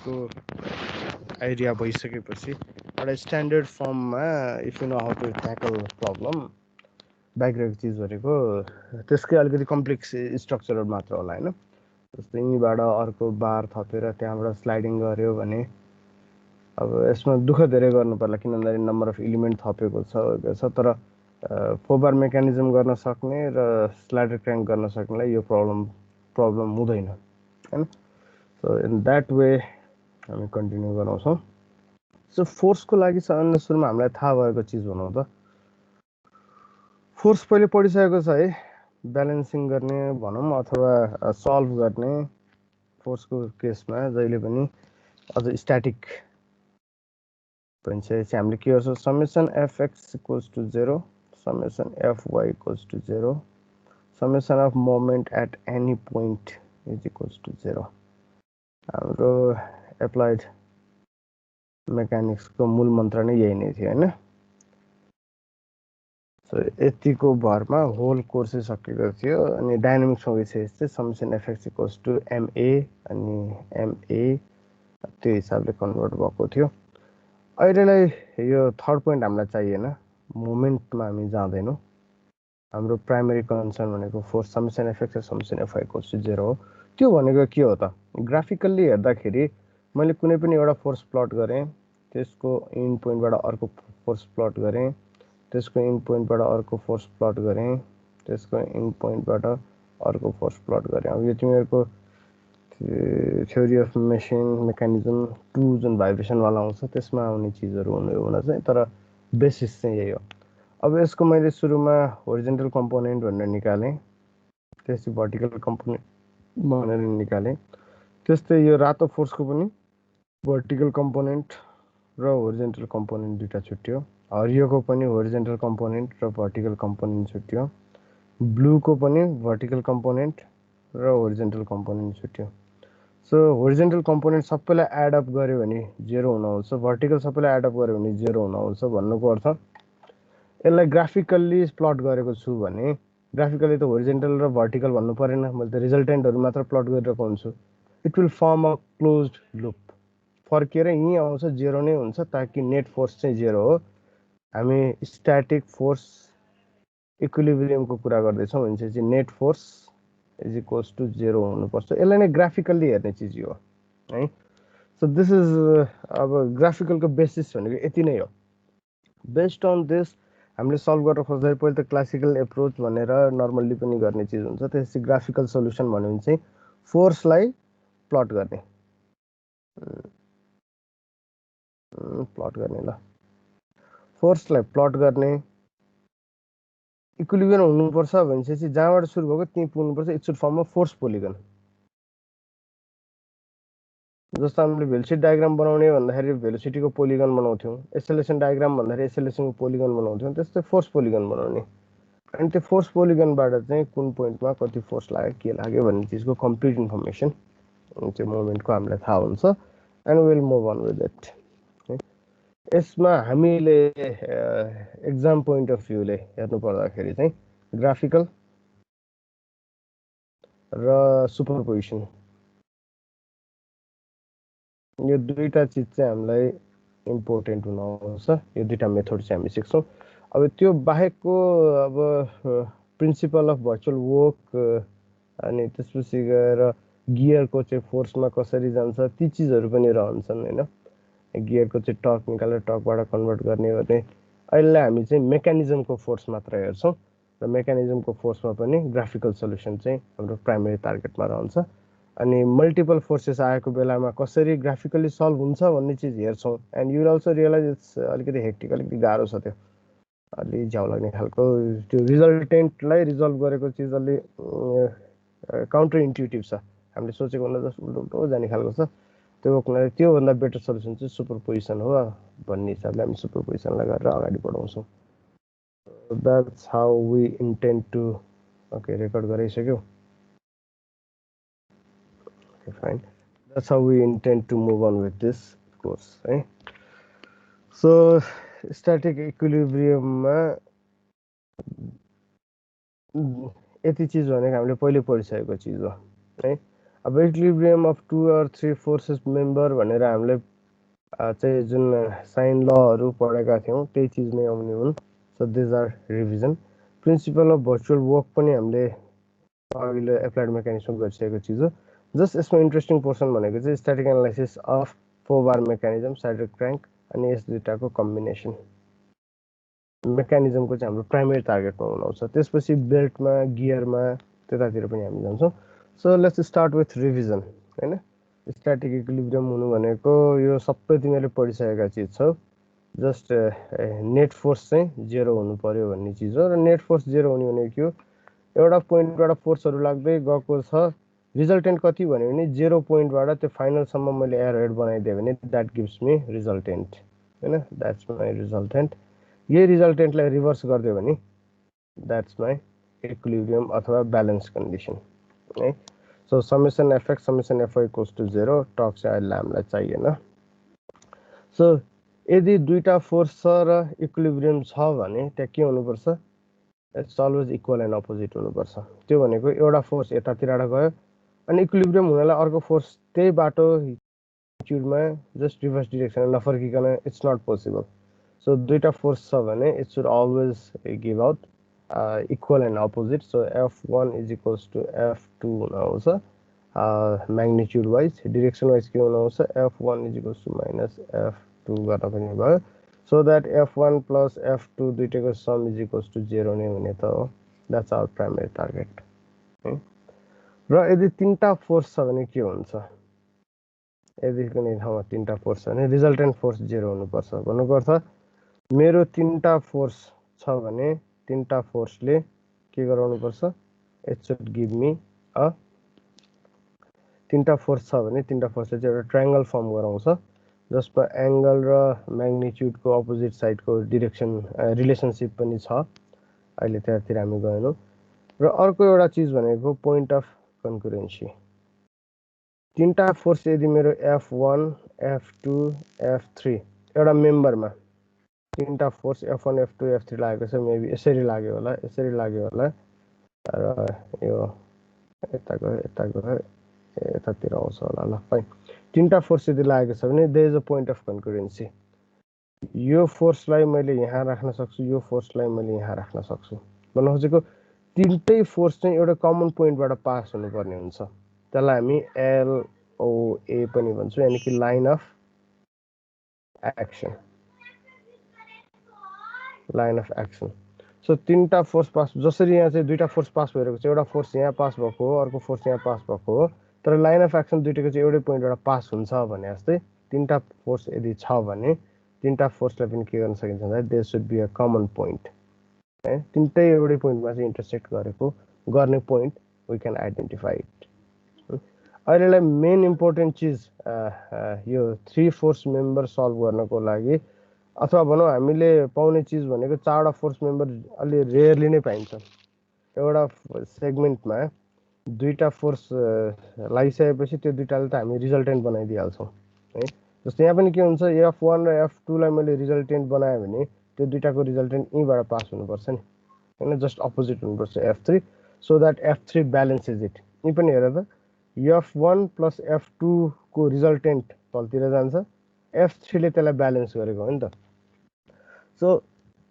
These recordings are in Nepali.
को आइडिया भइसकेपछि एउटा स्ट्यान्डर्ड फर्ममा if you know how to tackle problem बाइकको चिजहरुको त्यसकै अलिकति कम्प्लेक्स स्ट्रक्चरहरु मात्र होला हैन जस्तै यहीँबाट अर्को बार थपेर त्यहाँबाट स्लाइडिङ गर्यो भने अब यसमा दुःख धेरै गर्नु पर्ला किनभने नम्बर अफ एलिमेन्ट थपेको छ तर फोर बार मेकानिजम गर्न सक्ने र स्लाइडर क्र्याङ्क गर्न सक्नेलाई यो प्रब्लम हुँदैन हैन सो इन दैट वे हामी कन्टिन्यू गराउँछौं सो फोर्सको लागि अन्य सुरुमा हामीलाई थाहा भएको चिज भनौं त फोर्स पहिले पढिसकेको छ है ब्यालेन्सिङ गर्ने भनौं अथवा सल्भ गर्ने फोर्सको केसमा जहिले पनि अझ स्ट्याटिक भन्छ हामीले के गर्छौं summation fx equals to 0 summation fy equals to 0 summation of moment at any point is equals to 0 हाम्रो एप्लाइड मेकानिक्स को मूल मन्त्र नै यही नै थियो हैन सो यतिको भरमा होल कोर्स सकिएको थियो अनि डायनामिक्समा गइसकेपछि चाहिँ summation fx equals to ma अनि ma त्यो हिसाबले कन्भर्ट भएको थियो अहिलेलाई यो थर्ड पोइन्ट हामीलाई चाहिएन मोमेन्टमा हामी जाँदैनौं हाम्रो प्राइमरी कन्सर्न भनेको फोर्स समेसन fx र समेसन fy इक्वल्स टु 0 हो त्यो भनेको के हो त ग्राफिकल्ली हेर्दाखेरि मैले कुनै पनि एउटा फोर्स प्लट गरे त्यसको इन पोइन्टबाट अर्को फोर्स प्लट गरे त्यसको इन पोइन्टबाट अर्को फोर्स प्लट गरे त्यसको इन पोइन्टबाट अर्को फोर्स प्लट गरे अब यो तिमीहरुको थ्योरी अफ मेसिन मेकानिजम 2 जुन भाइब्रेसन वाला आउँछ त्यसमा आउने चीजहरु हुन चाहिँ तर बेसिस चाहिँ यही हो अब यसको मैले सुरुमा होरिजन्टल कम्पोनेन्ट भनेर निकाले त्यसपछि भर्टिकल कम्पोनेन्ट भनेर निकाले त्यस्तै यो रातो फोर्सको पनि भर्टिकल कम्पोनेन्ट र होरिजन्टल कम्पोनेन्ट दुईटा छुट्यो हरियोको पनि होरिजन्टल कम्पोनेन्ट र भर्टिकल कम्पोनेन्ट छुट्यो ब्लूको पनि भर्टिकल कम्पोनेन्ट र होरिजन्टल कम्पोनेन्ट छुट्यो सो होरिजन्टल कम्पोनेन्ट सबैलाई एड अप गर्यो भने 0 हुन आउँछ भर्टिकल सबैलाई एड अप गर्यो भने 0 हुन आउँछ भन्नुको अर्थ यसलाई ग्राफिकल्ली प्लट गरेको छु भने ग्राफिकल्ली त होरिजन्टल र भर्टिकल भन्नु परेन मैले त रिजल्टेन्टहरु मात्र प्लट गरिरहेको हुन्छु it will form a closed loop फर्केर यही आउँछ 0 नै हुन्छ ताकि नेट फोर्स चाहिँ 0 हो हामी स्ट्याटिक फोर्स इक्विलिब्रियमको कुरा गर्दै छौं भने चाहिँ net force is equals to 0 हुनुपर्छ यसलाई नै ग्राफिकल्ली हेर्ने चीज हो है सो दिस इज अब ग्राफिकलको बेसिस भनेको यति नै हो बेस्ड अन दिस हामीले सल्भ गर्न खोज्दै पहिले त क्लासिकल एप्रोच भनेर नर्मल्ली पनि गर्ने चीज हुन्छ त्यसपछि ग्राफिकल सोलुसन भन्नु भने चाहिँ फोर्सलाई प्लट गर्ने ल फोर्सलाई प्लट गर्ने इक्विलिब्रियम हुनुपर्छ भने चाहिँ जहाँबाट सुरु भएको त्यही पुग्नुपर्छ it should form a force polygon जस्तो हामीले भेलोसिटी डायग्राम बनाउने भन्दाखेरि भेलोसिटीको पोलिगन बनाउँथ्यौं एक्सेलरेसन डायग्राम भन्दाखेरि एक्सेलरेसनको पोलिगन बनाउँथ्यौं त्यस्तै फोर्स पोलिगन बनाउने अनि त्यो फोर्स पोलिगनबाट चाहिँ कुन पोइन्टमा कति फोर्स लाग्यो के लाग्यो भन्ने चीजको कम्प्लिट इन्फर्मेसन त्यो मोमेन्टको हामीलाई थाहा हुन्छ and we will move on with it यसमा हामीले एक्जाम पोइन्ट अफ भ्यूले हेर्नु पर्दाखेरि चाहिँ ग्राफिकल र सुपरपोजिसन यो दुईटा चीज चाहिँ हामीलाई इम्पोर्टेन्ट हुन आउँछ यो दुईटा मेथड चाहिँ हामी सिक्छौं अब त्यो बाहेकको अब प्रिन्सिपल अफ भर्चुअल वर्क अनि त्यसपछि गएर गियरको चाहिँ फोर्समा कसरी जान्छ ती चीजहरु पनि रहन्छन् हैन गियरको चाहिँ टर्क निकालेर टर्कबाट कन्भर्ट गर्ने अहिले हामी चाहिँ मेकानिजमको फोर्स मात्र हेर्छौं र मेकानिजमको फोर्समा पनि ग्राफिकल सोलुसन चाहिँ हाम्रो प्राइमरी टार्गेटमा रहन्छ अनि मल्टिपल फोर्सेस आएको बेलामा कसरी ग्राफिकली सल्भ हुन्छ भन्ने चीज हेर्छौं and you will also realize it's अलिकति हेक्टिक अलिकति गाह्रो छ त्यो अलि झ्याउ लाग्ने खालको त्यो रिजल्टेन्टलाई रिजल्भ गरेको चीज अलि काउन्टर इन्ट्युटिभ छ हामीले सोचेको भन्दा जस्तो उल्टो जाने खालको छ त्यो भन्दा बेटर सोलुसन चाहिँ सुपरपोजिसन हो भन्ने हिसाबले हामी सुपरपोजिसनलाई गरेर अगाडि बढाउँछौं that's how we intend to okay record गरिसक्यो okay fine that's how we intend to move on with this course है so static equilibrium मा यति चीज भनेको हामीले पहिले पढिसकेको चीज हो है अब equilibrium of 2 or 3 forces member भनेर हामीले चाहिँ जुन साइन लहरु पढेका थियौं त्यही चीज नै आउने हुन् so this are revision principle of virtual work पनि हामीले अहिले एप्लाइड मेकानिक्समा गरिसकेको चिज हो जस्ट यसमा इन्ट्रेस्टिङ पोर्सन भनेको चाहिँ static analysis of 4 bar mechanism slider crank अनि यस दुईटाको कम्बिनेसन मेकानिजमको चाहिँ हाम्रो प्राइमेरी टार्गेटमा हुनुहुन्छ त्यसपछि बेल्टमा गियरमा त्यतातिर पनि हामी जान्छौँ so let's start with revision हैन स्ट्याटिक इक्विलिब्रियम हुनु भनेको यो सबै तिमीले पढिसकेका चिज छौ जस्ट नेट फोर्स चाहिँ 0 हुनु पर्यो भन्ने चिज हो र नेट फोर्स 0 हुने भनेको के हो एउटा पोइन्टबाट फोर्सहरु लाग्दै गएको छ रिजल्टेन्ट कति भन्यो भने 0 पोइन्टबाट त्यो फाइनल सम्म मैले एरो हेड बनाइदिए भने दैट गिव्स मी रिजल्टेन्ट हैन दैट्स माइ रिजल्टेन्ट यही रिजल्टेन्टलाई रिभर्स गर्दियो भने दैट्स माइ इक्विलिब्रियम अथवा ब्यालेन्स कन्डिसन है so summation FX summation FO equals to 0 torque चाहिँ अहिले हामीलाई चाहिएन सो यदि दुईटा फोर्स छ र इक्विलिब्रियम छ भने त्यहाँ के हुनुपर्छ it's always equal and opposite हुनुपर्छ त्यो भनेको एउटा फोर्स यतातिरबाट गयो अनि इक्विलिब्रियम हुनलाई अर्को फोर्स त्यही बाटो मा जस्ट रिभर्स डिरेक्सन नफर्किकन इट्स नट पोसिबल सो दुईटा फोर्स छ भने it should always give out equal and opposite so F1 is equals to F2 हुनुहुन्छ म्याग्निट्युड वाइज डिरेक्सन वाइज के हुनुहुन्छ F1 is equals to minus F2 गर्न पनि भयो so that F1 plus F2 दुईटैको सम इज इक्वल्स टु 0 नै हुने त हो दैट्स आवर प्राइमेरी टार्गेट र यदि तीनटा फोर्स छ भने के हुन्छ यदि कुनै ठाउँमा तीनटा फोर्स छ भने रिजल्टेन्ट फोर्स 0 हुनुपर्छ भन्नुको अर्थ मेरो तीनटा फोर्स छ भने तीनटा फोर्सले के गराउनु पर्छ it should give me a तीनटा फोर्स छ भने तीनटा फोर्सले चाहिँ एउटा ट्रायंगल फर्म गराउँछ जसमा एंगल र म्याग्निट्युडको अपोजिट साइडको डिरेक्सन रिलेसनशिप पनि छ अहिले त्यतातिर हामी गएनौं र अर्को एउटा चीज भनेको पोइन्ट अफ कन्करेन्सी तीनटा फोर्स यदि मेरो F1 F2 F3 एउटा मेम्बरमा तीनटा फोर्स F1 F2 F3 लागेको छ मेबी यसरी लाग्यो होला र यो यतातिर आउँछ होला ल फाइन तीनटा फोर्स यदि लागेको छ भने there is a point of concurrency यो फोर्सलाई मैले यहाँ राख्न सक्छु यो फोर्सलाई मैले यहाँ राख्न सक्छु भन्नु खोजेको तीनटै फोर्स चाहिँ एउटा कमन पोइन्टबाट पास हुनुपर्ने हुन्छ त्यसलाई हामी LOA पनि भन्छौँ यानी कि लाइन अफ एक्सन सो तीनटा फोर्स पास जसरी यहाँ चाहिँ दुईटा फोर्स पास भइरहेको छ एउटा फोर्स यहाँ पास भएको हो अर्को फोर्स यहाँ पास भएको हो तर लाइन अफ एक्सन दुईटैको चाहिँ एउटै पोइन्टबाट पास हुन्छ भने जस्तै तीनटा फोर्स यदि छ भने तीनटा फोर्सलाई पनि के गर्न सकिन्छ भन्दा there should be a common point है तीनटै एउटै पोइन्टमा चाहिँ इन्टरसेक्ट गर्ने point we can identify it अहिलेलाई मेन इम्पोर्टेन्ट चीज यो 3 फोर्स मेम्बर सल्भ गर्नको लागि अथवा भनौं हामीले पाउने चीज भनेको चारवटा फोर्स मेम्बर अलि रेयरली नै पाइन्छ एउटा सेगमेन्टमा दुईटा फोर्स लागिसकेपछि त्यो दुईटाले त हामी रिजल्टेन्ट बनाइदिहाल्छौं है जस्तै यहाँ पनि के हुन्छ F1 र F2 लाई मैले रिजल्टेन्ट बनाए भने त्यो दुईटाको रिजल्टेन्ट यहीबाट पास हुनुपर्छ नि हैन जस्ट अपोजिट हुनुपर्छ F3 so that F3 ब्यालेन्सेस it यी पनि हेर त F1 प्लस F2 को रिजल्टेन्ट तलतिर जान्छ F3 ले त्यसलाई ब्यालेन्स गरेको हो नि त सो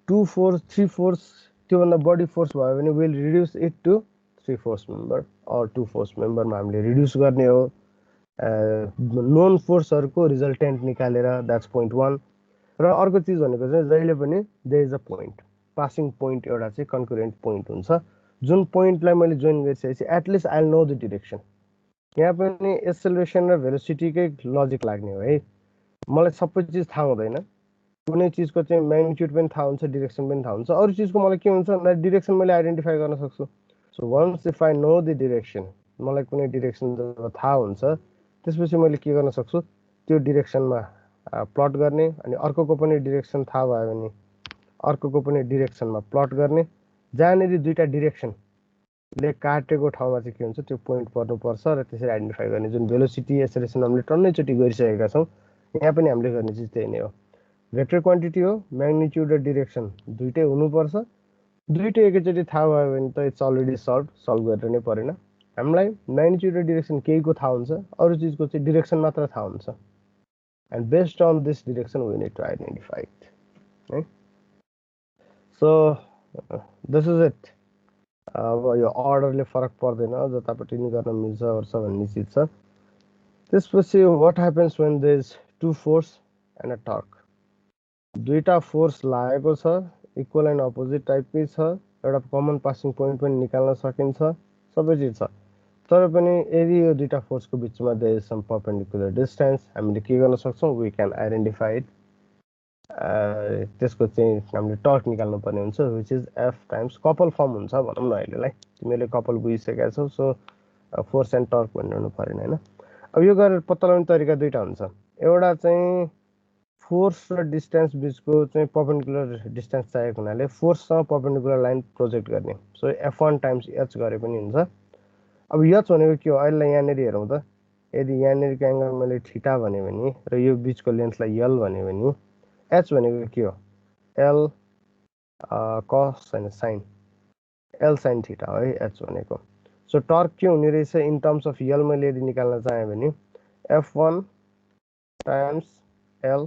2 फोर्स 3 फोर्स त्यो भन्दा बढी फोर्स भयो भने will reduce it to 3 force member or 2 force मेम्बरमा हामीले रिड्युस गर्ने हो नोन फोर्सहरुको रिजल्टेन्ट निकालेर दैट्स पोइन्ट 1 र अर्को चीज भनेको चाहिँ जहिले पनि there is a point passing point एउटा चाहिँ कन्करेन्ट पोइन्ट हुन्छ जुन पोइन्टलाई मैले जोइन गरिसकेपछि at least I will know the direction यहाँ पनि एक्सेलरेसन र भेलोसिटीकै लजिक लाग्ने हो है मलाई सबै चीज थाहा हुँदैन कुनै चीजको चाहिँ म्याग्निट्युड पनि थाहा हुन्छ डाइरेक्सन पनि थाहा हुन्छ अरु चीजको मलाई के हुन्छ भन्दा डाइरेक्सन मैले आइडेन्टिफाई गर्न सक्छु so once if I know the direction मलाई कुनै डाइरेक्सन जब थाहा हुन्छ त्यसपछि मैले के गर्न सक्छु त्यो डाइरेक्सनमा प्लट गर्ने अनि अर्कोको पनि डाइरेक्सन थाहा भयो भने अर्कोको पनि डाइरेक्सनमा प्लट गर्ने जहाँनेरि दुईटा डाइरेक्सन ले काटेको ठाउँमा चाहिँ के हुन्छ त्यो पोइन्ट पर्नु पर्छ र त्यसरी आइडेन्टिफाई गर्ने जुन भेलोसिटी एक्सेलरेसन हामीले टन्नै चोटी गरिसकेका छौं यहाँ पनि हामीले गर्ने चाहिँ त्यही नै हो वेक्टर क्वान्टिटी हो म्याग्निट्युड र डाइरेक्सन दुईटै हुनुपर्छ दुईटै एकैचोटी थाहा भयो भने त इट्स अलरेडी सल्भ गरेर नै परेन हामीलाई म्याग्निट्युड र डिरेक्सन केहीको थाहा हुन्छ, अरू चिजको चाहिँ डिरेक्सन मात्र थाहा हुन्छ, and based on this direction we need to identify it है। So this is it. अब यो अर्डरले फरक पर्दैन, जतापट्टि नि गर्न मिल्छ वर्छ भन्ने चिज छ। त्यसपछि what happens when there is two force and a torque, दुईटा फोर्स लागेको छ, इक्वल एन्ड अपोजिट टाइपकै छ, एउटा कमन पासिङ पोइन्ट पनि निकाल्न सकिन्छ, सबै चिज छ। तर पनि यदि यो दुईटा फोर्सको बिचमा there is some perpendicular distance, हामीले के गर्न सक्छौँ, वी क्यान आइडेन्टिफाई इट। त्यसको चाहिँ हामीले टर्क निकाल्नु पर्ने हुन्छ, which is F times couple form हुन्छ भनौँ न अहिलेलाई। तिमीले कपल बुझिसकेका छौ, सो फोर्स एन्ड टर्क भनिरहनु परेन होइन। अब यो गरेर पत्ता लगाउने तरिका दुईटा हुन्छ, एउटा चाहिँ फोर्स र डिस्टेन्स बिचको चाहिँ परपेन्डिकुलर डिस्टेन्स चाहिएको हुनाले फोर्ससँग परपेन्डिकुलर लाइन प्रोजेक्ट गर्ने, सो F1 टाइम्स एच गरे पनि हुन्छ। अब एच भनेको के हो, अहिले यहाँनिर हेरौँ त, यदि यहाँनिरको एङ्गल मैले थीटा भने भने र यो बिचको लेन्थलाई यल भने भने एच भनेको के हो, एल कस होइन साइन, एल साइन थीटा हो है एच भनेको। सो टर्क के हुने रहेछ इन टर्म्स अफ यल मैले यदि निकाल्न चाहेँ भने F1 times L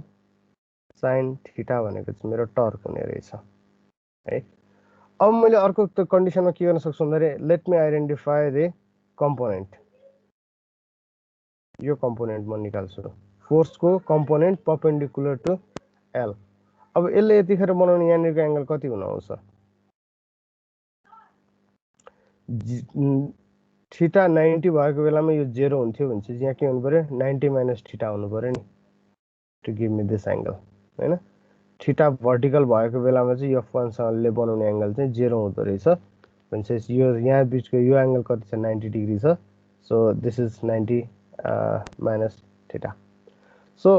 sine theta भनेको चाहिँ मेरो टर्क हुने रहेछ है। अब मैले अर्को त्यो कन्डिसनमा के गर्न सक्छु भन्दाखेरि let me identify the component, यो कम्पोनेन्ट म निकाल्छु, फोर्सको कम्पोनेन्ट परपेन्डिकुलर टु एल। अब यसले यतिखेर बनाउने यहाँनिरको एङ्गल कति हुन आउँछ, थीटा 90 भएको बेलामा यो 0 हुन्थ्यो भने चाहिँ यहाँ के हुनु पर्यो, 90 माइनस थीटा हुनु पर्यो नि, to give me this angle होइन। थीटा भर्टिकल भएको बेलामा चाहिँ F1 सँगले बनाउने एङ्गल चाहिँ 0 हुँदो रहेछ भनेपछि यो यहाँ बिचको यो एङ्गल कति छ, 90 डिग्री छ। So this is 90 minus theta. So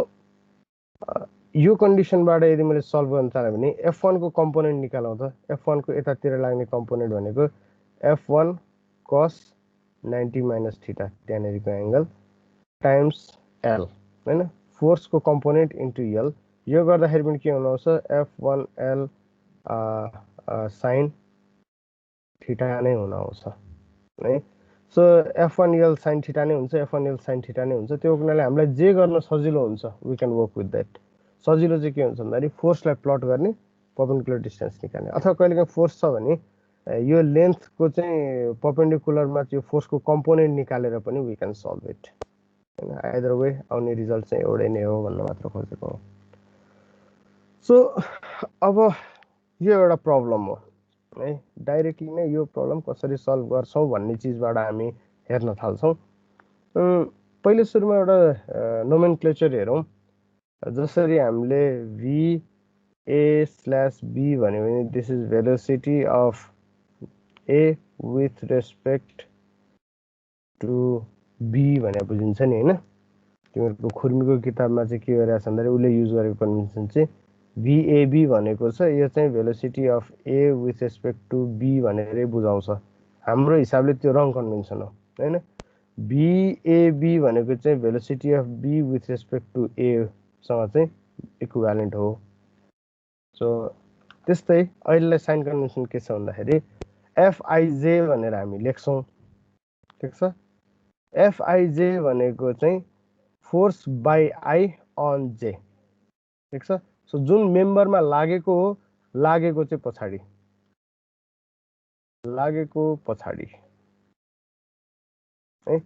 यो कन्डिसनबाट यदि मैले सल्भ गर्न चाहेँ भने F1 को कम्पोनेन्ट निकालौँ त। F1 को यतातिर लाग्ने कम्पोनेन्ट भनेको F1 cos 90 माइनस थीटा त्यहाँनिरको एङ्गल टाइम्स एल होइन, फोर्सको कम्पोनेन्ट इन्टु यल। यो गर्दाखेरि पनि के हुन आउँछ, F1L साइन थीटा नै हुन आउँछ है। सो F1L साइन थीटा नै हुन्छ, F1L साइन थीटा नै हुन्छ। त्यो हुनाले हामीलाई जे गर्न सजिलो हुन्छ we can work with that. सजिलो चाहिँ के हुन्छ भन्दाखेरि फोर्सलाई प्लट गर्ने, परपेन्डिकुलर डिस्टेन्स निकाल्ने, अथवा कहिलेकाहीँ फोर्स छ भने यो लेन्थको चाहिँ परपेन्डिकुलरमा त्यो फोर्सको कम्पोनेन्ट निकालेर पनि वी क्यान सल्भ इट होइन। आइदर वे आउने रिजल्ट चाहिँ एउटै नै हो भन्न मात्र खोजेको हो। सो अब यो एउटा प्रब्लम हो है, डाइरेक्टली नै यो प्रब्लम कसरी सल्भ गर्छौँ भन्ने चिजबाट हामी हेर्न थाल्छौँ। पहिले सुरुमा एउटा नोमेनक्लेचर हेरौँ। जसरी हामीले VA/B भन्यो भने this is velocity of A with respect to B भनेर बुझिन्छ नि होइन। तिमीहरूको खुर्मीको किताबमा चाहिँ के गरिरहेको छ भन्दाखेरि उसले युज गरेको कन्भेन्सन चाहिँ VAB भनेको छ, यो चाहिँ velocity of A with respect to B भनेरै बुझाउँछ। हाम्रो हिसाबले त्यो रङ कन्भेन्सन हो होइन। VAB भनेको चाहिँ velocity of B with respect to A सँग चाहिँ इक्विभ्यालेन्ट हो। सो त्यस्तै अहिलेलाई साइन कन्भेन्सन के छ भन्दाखेरि FIJ भनेर हामी लेख्छौँ, ठिक छ। FIJ भनेको चाहिँ फोर्स बाई आई अन जे, ठिक छ। सो जुन मेम्बरमा लागेको हो, लागेको चाहिँ पछाडि, लागेको पछाडि है।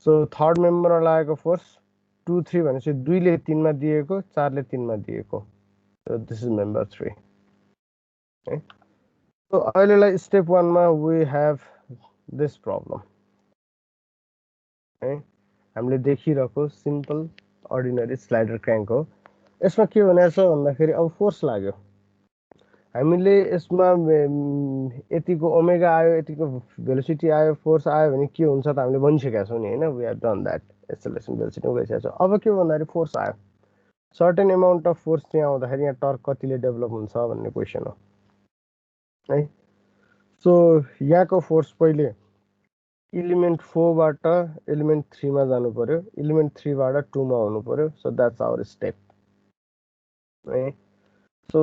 सो थर्ड मेम्बरमा लागेको फोर्स 2 3 भनेपछि 2 ले 3 मा दिएको, 4 ले 3 मा दिएको, दिस इज मेम्बर 3 है। सो अहिलेलाई स्टेप 1 मा वी हेभ दिस प्रब्लम है। हामीले देखिरहेको सिम्पल अर्डिनरी स्लाइडर क्र्याङ्क हो। यसमा के भनेको छ भन्दाखेरि अब फोर्स लाग्यो, हामीले यसमा यतिको ओमेगा आयो, यतिको भेलोसिटी आयो, फोर्स आयो भने के हुन्छ त हामीले भनिसकेका छौँ नि होइन। We have done that, acceleration velocity गइसकेको छ। अब के भन्दाखेरि फोर्स आयो, सर्टेन एमाउन्ट अफ फोर्स चाहिँ आउँदाखेरि यहाँ टर्क कतिले डेभलप हुन्छ भन्ने क्वेसन हो है। सो यहाँको फोर्स पहिले इलिमेन्ट 4 बाट इलिमेन्ट 3 मा जानु पर्यो, इलिमेन्ट 3 बाट 2 मा हुनु पर्यो। सो द्याट्स आवर स्टेप है। सो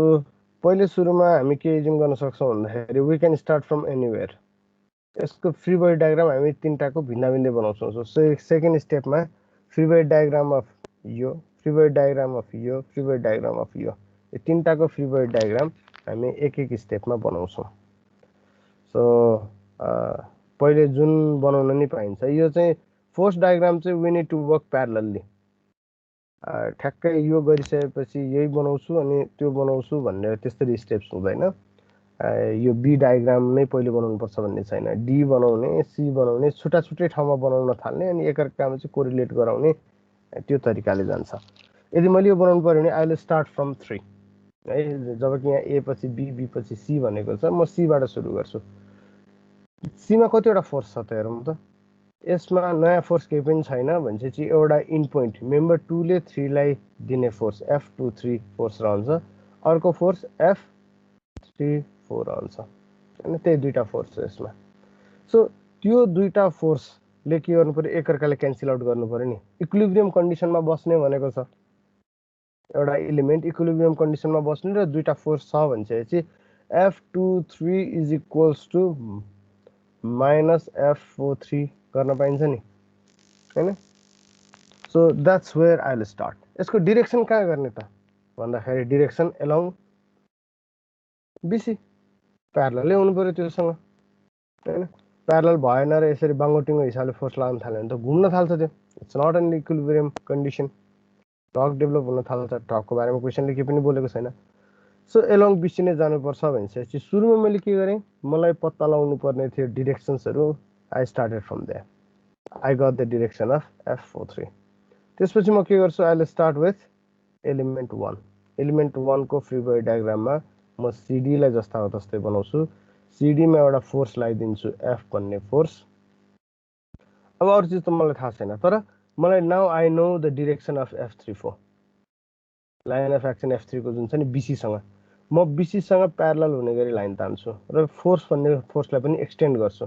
पहिले सुरुमा हामी के इज्युम गर्न सक्छौँ भन्दाखेरि we can start from anywhere यसको फ्री बडी डायग्राम हामी तीनटाको भिन्न भिन्दै बनाउँछौँ। सो सेकेन्ड स्टेपमा फ्री बडी डायग्राम अफ यो, फ्री बडी डायग्राम अफ यो, फ्री बडी डायग्राम अफ यो, यो तीनटाको फ्री बडी डायग्राम हामी एक एक स्टेपमा बनाउँछौँ। सो पहिले जुन बनाउन नि पाइन्छ, यो चाहिँ फोर्स डायग्राम चाहिँ we need to work parallelly. ठ्याक्कै यो गरिसकेपछि यही बनाउँछु अनि त्यो बनाउँछु भनेर त्यसरी स्टेप्स हुँदैन। यो बी डायग्राम नै पहिले बनाउनु पर्छ भन्ने छैन। डी बनाउने, सी बनाउने, छुट्टा छुट्टै ठाउँमा बनाउन थाल्ने अनि एकअर्कामा चाहिँ कोरिलेट गराउने, त्यो तरिकाले जान्छ। यदि मैले यो बनाउनु पर्यो भने आई विल स्टार्ट फ्रम 3 है। जब कि यहाँ ए पछि बी, बी पछि सी भनेको छ, म सी बाट सुरु गर्छु। सी मा कतिवटा फोर्स छ त हेरौँ त। यसमा नयाँ फोर्स केही पनि छैन भनेपछि एउटा इन पोइन्ट मेम्बर 2 ले 3 लाई दिने फोर्स F23 फोर्स रहन्छ, अर्को फोर्स F34 रहन्छ हैन। त्यही दुईटा फोर्स छ यसमा। सो त्यो दुईटा फोर्सले के गर्नु पर्यो, एकअर्काले क्यान्सल आउट गर्नु पर्यो नि। इक्विलिब्रियम कन्डिसनमा बस्ने भनेको छ एउटा एलिमेन्ट, इक्विलिब्रियम कन्डिसनमा बस्ने र दुईटा फोर्स छ भनेपछि F23 is equals to minus F43 गर्न पाइन्छ नि हैन। So that's where I will start. यसको डिरेक्सन कहाँ गर्ने त भन्दाखेरि डिरेक्सन एलोङ बिसी, प्यारललै हुनु पर्यो त्योसँग हैन। प्यारलल भएन र यसरी बाङ्गोटिङको हिसाबले फोर्स लाग्न थाल्यो भने त घुम्न थाल्छ त्यो। It's not an equilibrium condition. Torque develop हुन थाल्छ। टर्कको बारेमा क्वेसनले केही पनि बोलेको छैन। सो एलोङ बिसी नै जानुपर्छ भनेपछि सुरुमा मैले के गरेँ, मलाई पत्ता लगाउनु पर्ने थियो डिरेक्सन्सहरू। I started from there. I got the direction of F43। त्यसपछि म के गर्छु, I will start with element 1। Element 1 को फ्री बडी डायग्राममा म सिडी लाई जस्ता हो तस्तै बनाउँछु। सिडी मा एउटा फोर्स लगाइदिन्छु, एफ भन्ने फोर्स। अब अरु चीज त मलाई थाहा छैन, तर मलाई now I know the direction of F34। Line of action F3 को जुन छ नि BC सँग, म BC सँग प्यारलल हुने गरी लाइन तान्छु र फोर्स भन्ने फोर्सलाई पनि एक्सटेन्ड गर्छु।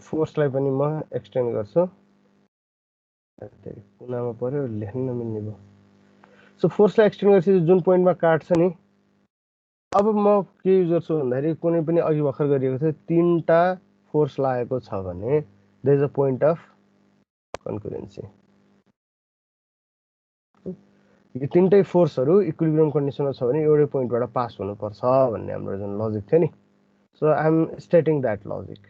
फोर्सलाई पनि म एक्सटेन्ड गर्छु। कुनामा पर्यो, लेख्न नमिल्ने भयो। सो फोर्सलाई एक्सटेन्ड गरेपछि जुन पोइन्टमा काट्छ नि, अब म के युज गर्छु भन्दाखेरि कुनै पनि अघि भर्खर गरिएको थियो तीनटा फोर्स लागेको छ भने there is a point of concurrency. यो तीनटै फोर्सहरू इक्विलिब्रियम कन्डिसनमा छ भने एउटै पोइन्टबाट पास हुनुपर्छ भन्ने हाम्रो जुन लजिक थियो नि। So I am stating that logic.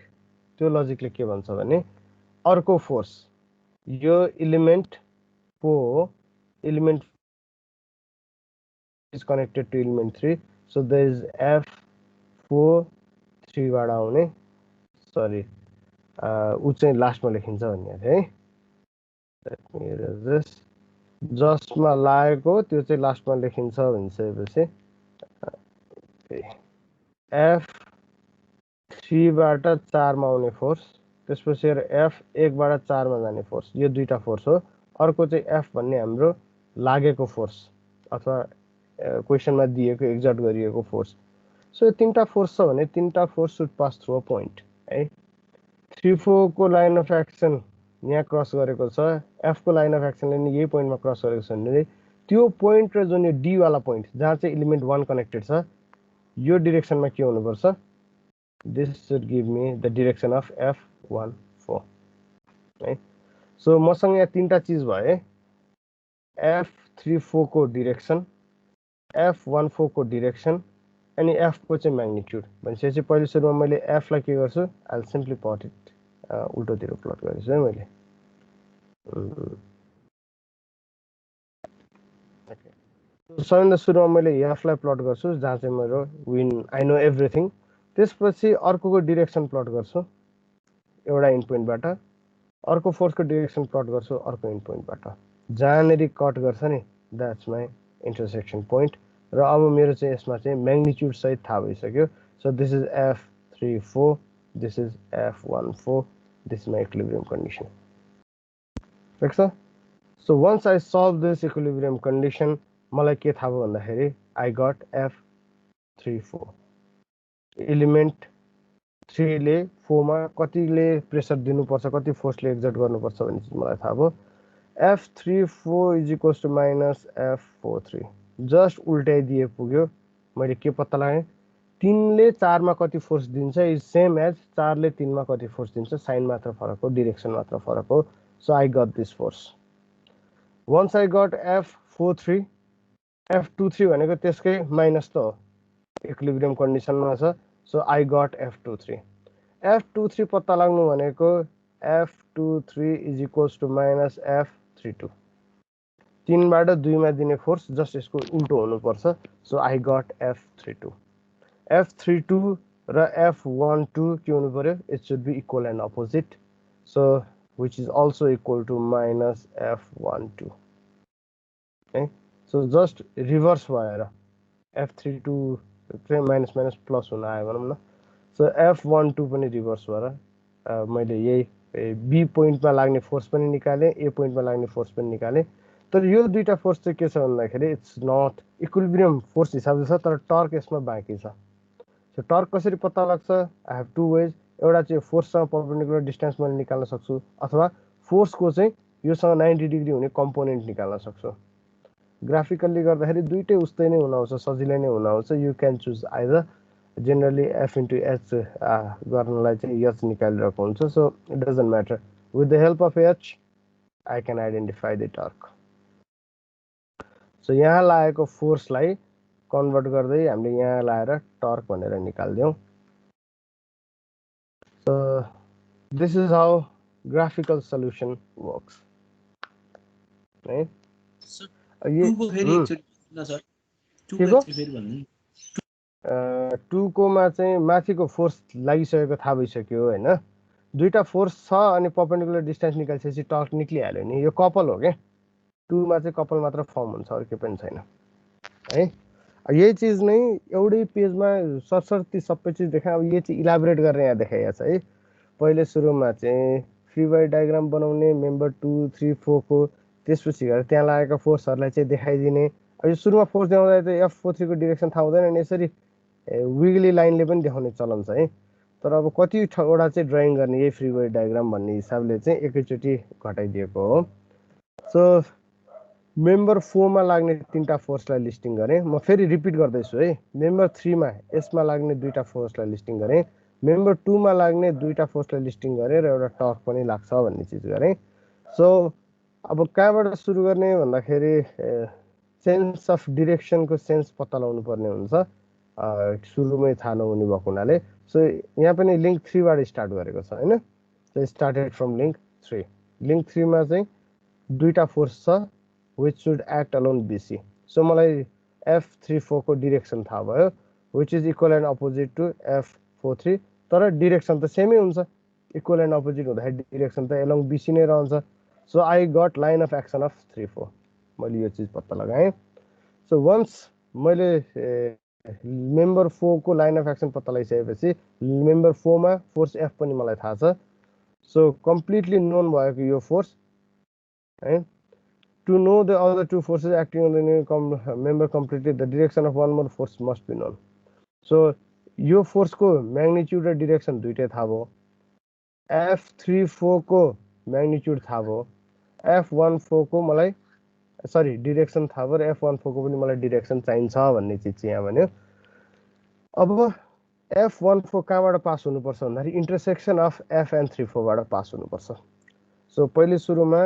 त्यो लजिकले के भन्छ भने अर्को फोर्स यो एलिमेन्ट को element is connected to element 3, so there is F4 3 बाट आउने, सरी उ चाहिँ लास्टमा लेखिन्छ भन्ने है। Let me erase this. जसमा लागेको त्यो चाहिँ लास्टमा लेखिन्छ भनिसकेपछि F3 बाट 4 मा आउने फोर्स, त्यसपछि F1 बाट 4 मा जाने फोर्स, यो दुईटा फोर्स हो। अर्को चाहिँ F भन्ने हाम्रो लागेको फोर्स अथवा क्वेसनमा दिएको एक्जर्ट गरिएको फोर्स। सो यो तीनटा फोर्स छ भने तीनटा force should pass through a point है। 3-4 को लाइन अफ एक्सन यहाँ क्रस गरेको छ, F को लाइन अफ एक्सनले नि यही पोइन्टमा क्रस गरेको छ भने त्यो पोइन्ट र जुन यो डी वाला पोइन्ट जहाँ चाहिँ एलिमेन्ट 1 कनेक्टेड छ, यो डिरेक्सनमा के हुनुपर्छ, this should give me the direction of F14 है। सो मसँग यहाँ तीनटा चीज भए, F34 को डिरेक्सन, F14 को डिरेक्सन अनि F को चाहिँ म्याग्निट्युड भनेपछि पहिले सुरुमा मैले F लाई के गर्छु, I will simply plot it, उल्टोतिर प्लट गरेछु है मैले। सबैभन्दा सुरुमा मैले F लाई प्लट गर्छु जहाँ चाहिँ मेरो विन आई नो एभ्रिथिङ। त्यसपछि अर्कोको डिरेक्सन प्लट गर्छु एउटा इन्ड पोइन्टबाट, अर्को फोर्सको डिरेक्सन प्लट गर्छु अर्को इन्ड पोइन्टबाट। जहाँनेरि कट गर्छ नि द्याट्स माई इन्टरसेक्सन पोइन्ट। र अब मेरो चाहिँ यसमा चाहिँ म्याग्निट्युड सहित थाहा भइसक्यो। So this is F34, this is F14, this is my equilibrium condition. ठिक छ। So once I solve this equilibrium condition, मलाई के थाहा भयो भन्दाखेरि आई गट F34। एलिमेन्ट 3 ले 4 मा कतिले प्रेसर दिनुपर्छ, कति फोर्सले एक्जर्ट गर्नुपर्छ भन्ने चाहिँ मलाई थाहा भयो। F34 is equals to minus F43। Just उल्टाइदिए पुग्यो। मैले के पत्ता लगाएँ, 3 ले 4 मा कति फोर्स दिन्छ इज सेम एज 4 ले 3 मा कति फोर्स दिन्छ साइन मात्र फरक हो डाइरेक्सन मात्र फरक हो so I got this force once I got F43 F23 भनेको त्यसकै माइनस त हो इक्विलिब्रियम कन्डिसनमा छ सो आई गट F23 पत्ता लाग्नु भनेको F23 is equals to minus F32 3 बाट 2 मा दिने फोर्स जस्ट यसको उल्टो हुनुपर्छ सो आई गट F32 र F12 के हुनु पर्यो it should be equal and opposite so which is also equal to minus F12 okay so just reverse भएर F32 चाहिँ माइनस माइनस प्लस हुन आयो भनौँ न सो F12 पनि रिभर्स भएर मैले यही बी पोइन्टमा लाग्ने फोर्स पनि निकालेँ ए पोइन्टमा लाग्ने फोर्स पनि निकालेँ तर यो दुईटा फोर्स चाहिँ के छ भन्दाखेरि इट्स नट इक्विलिब्रियम फोर्स हिसाबले छ तर टर्क यसमा बाँकी छ सो टर्क कसरी पत्ता लाग्छ आई हेभ टु वेज एउटा चाहिँ फोर्ससँग परपेन्डिकुलर डिस्टेन्स मैले निकाल्न सक्छु अथवा फोर्सको चाहिँ योसँग 90 डिग्री हुने कम्पोनेन्ट निकाल्न सक्छु ग्राफिकल्ली गर्दाखेरि दुईटै उस्तै नै हुन आउँछ सजिलै नै हुन आउँछ you can choose either generally F into H गर्नलाई चाहिँ H निकालिरहेको हुन्छ so it doesn't matter with the help of H I can identify the torque so यहाँ लागेको फोर्सलाई कन्भर्ट गर्दै हामीले यहाँ लाएर टर्क भनेर निकाल्दियौँ so this is how graphical solution works है टुकोमा चाहिँ माथिको फोर्स लागिसकेको थाहा भइसक्यो होइन दुईटा फोर्स छ अनि परपेन्डिकुलर डिस्टेन्स निकालिसकेपछि टर्क निक्लिहाल्यो नि यो कपल हो क्या टुमा चाहिँ कपल मात्र फर्म हुन्छ अरू केही पनि छैन है यही चिज नै एउटै पेजमा सरसर्ती सबै चिज देखाएँ अब यो चाहिँ इलाबोरेट गरेर यहाँ देखाइएको छ है पहिले सुरुमा चाहिँ फ्री बडी डायग्राम बनाउने मेम्बर 2, 3, 4 को त्यसपछि गएर त्यहाँ लागेका फोर्सहरूलाई चाहिँ देखाइदिने अब यो सुरुमा फोर्स देखाउँदा त F43 को डिरेक्सन थाहा हुँदैन अनि यसरी विगली लाइनले पनि देखाउने चलन छ है तर अब कतिवटा चाहिँ ड्राइङ गर्ने यही फ्री बडी डायग्राम भन्ने हिसाबले चाहिँ एकैचोटि घटाइदिएको हो सो मेम्बर 4 मा लाग्ने तीनटा फोर्सलाई लिस्टिङ गरेँ म फेरि रिपिट गर्दैछु है मेम्बर 3 मा यसमा लाग्ने दुईटा फोर्सलाई लिस्टिङ गरेँ मेम्बर 2 मा लाग्ने दुईटा फोर्सलाई लिस्टिङ गरेँ र एउटा टर्क पनि लाग्छ भन्ने चिज गरेँ सो अब कहाँबाट सुरु गर्ने भन्दाखेरि सेन्स अफ डिरेक्सनको सेन्स पत्ता लगाउनु पर्ने हुन्छ सुरुमै थाहा नहुने भएको हुनाले सो यहाँ पनि लिङ्क 3 बाट स्टार्ट गरेको छ हैन so started from link 3 link 3 मा चाहिँ दुईटा फोर्स छ which should act along BC so मलाई F34 को डिरेक्सन थाहा भयो which is equal and opposite to F43 तर डिरेक्सन त सेमै हुन्छ इक्वल एन्ड अपोजिट हुँदाखेरि डिरेक्सन त along BC नै रहन्छ so I got line of action of 3-4 मैले यो चिज पत्ता लगाएँ सो वन्स मैले मेम्बर 4 को लाइन अफ एक्सन पत्ता लगाइसकेपछि मेम्बर 4 मा फोर्स F पनि मलाई थाहा छ सो कम्प्लिटली नोन भएको यो फोर्स है to know the other two forces acting on the member completely the direction of one more force must be known so यो फोर्स को म्याग्निट्युड र डिरेक्सन दुईटै थाहा भयो F34 को म्याग्निट्युड थाहा भयो F14 को मलाई सरी डिरेक्सन थाहा भयो र F14 को पनि मलाई डिरेक्सन चाहिन्छ भन्ने चिज चाहिँ यहाँ भन्यो अब F14 कहाँबाट पास हुनुपर्छ भन्दाखेरि इन्टरसेक्सन अफ F and 34 बाट पास हुनुपर्छ सो पहिले सुरुमा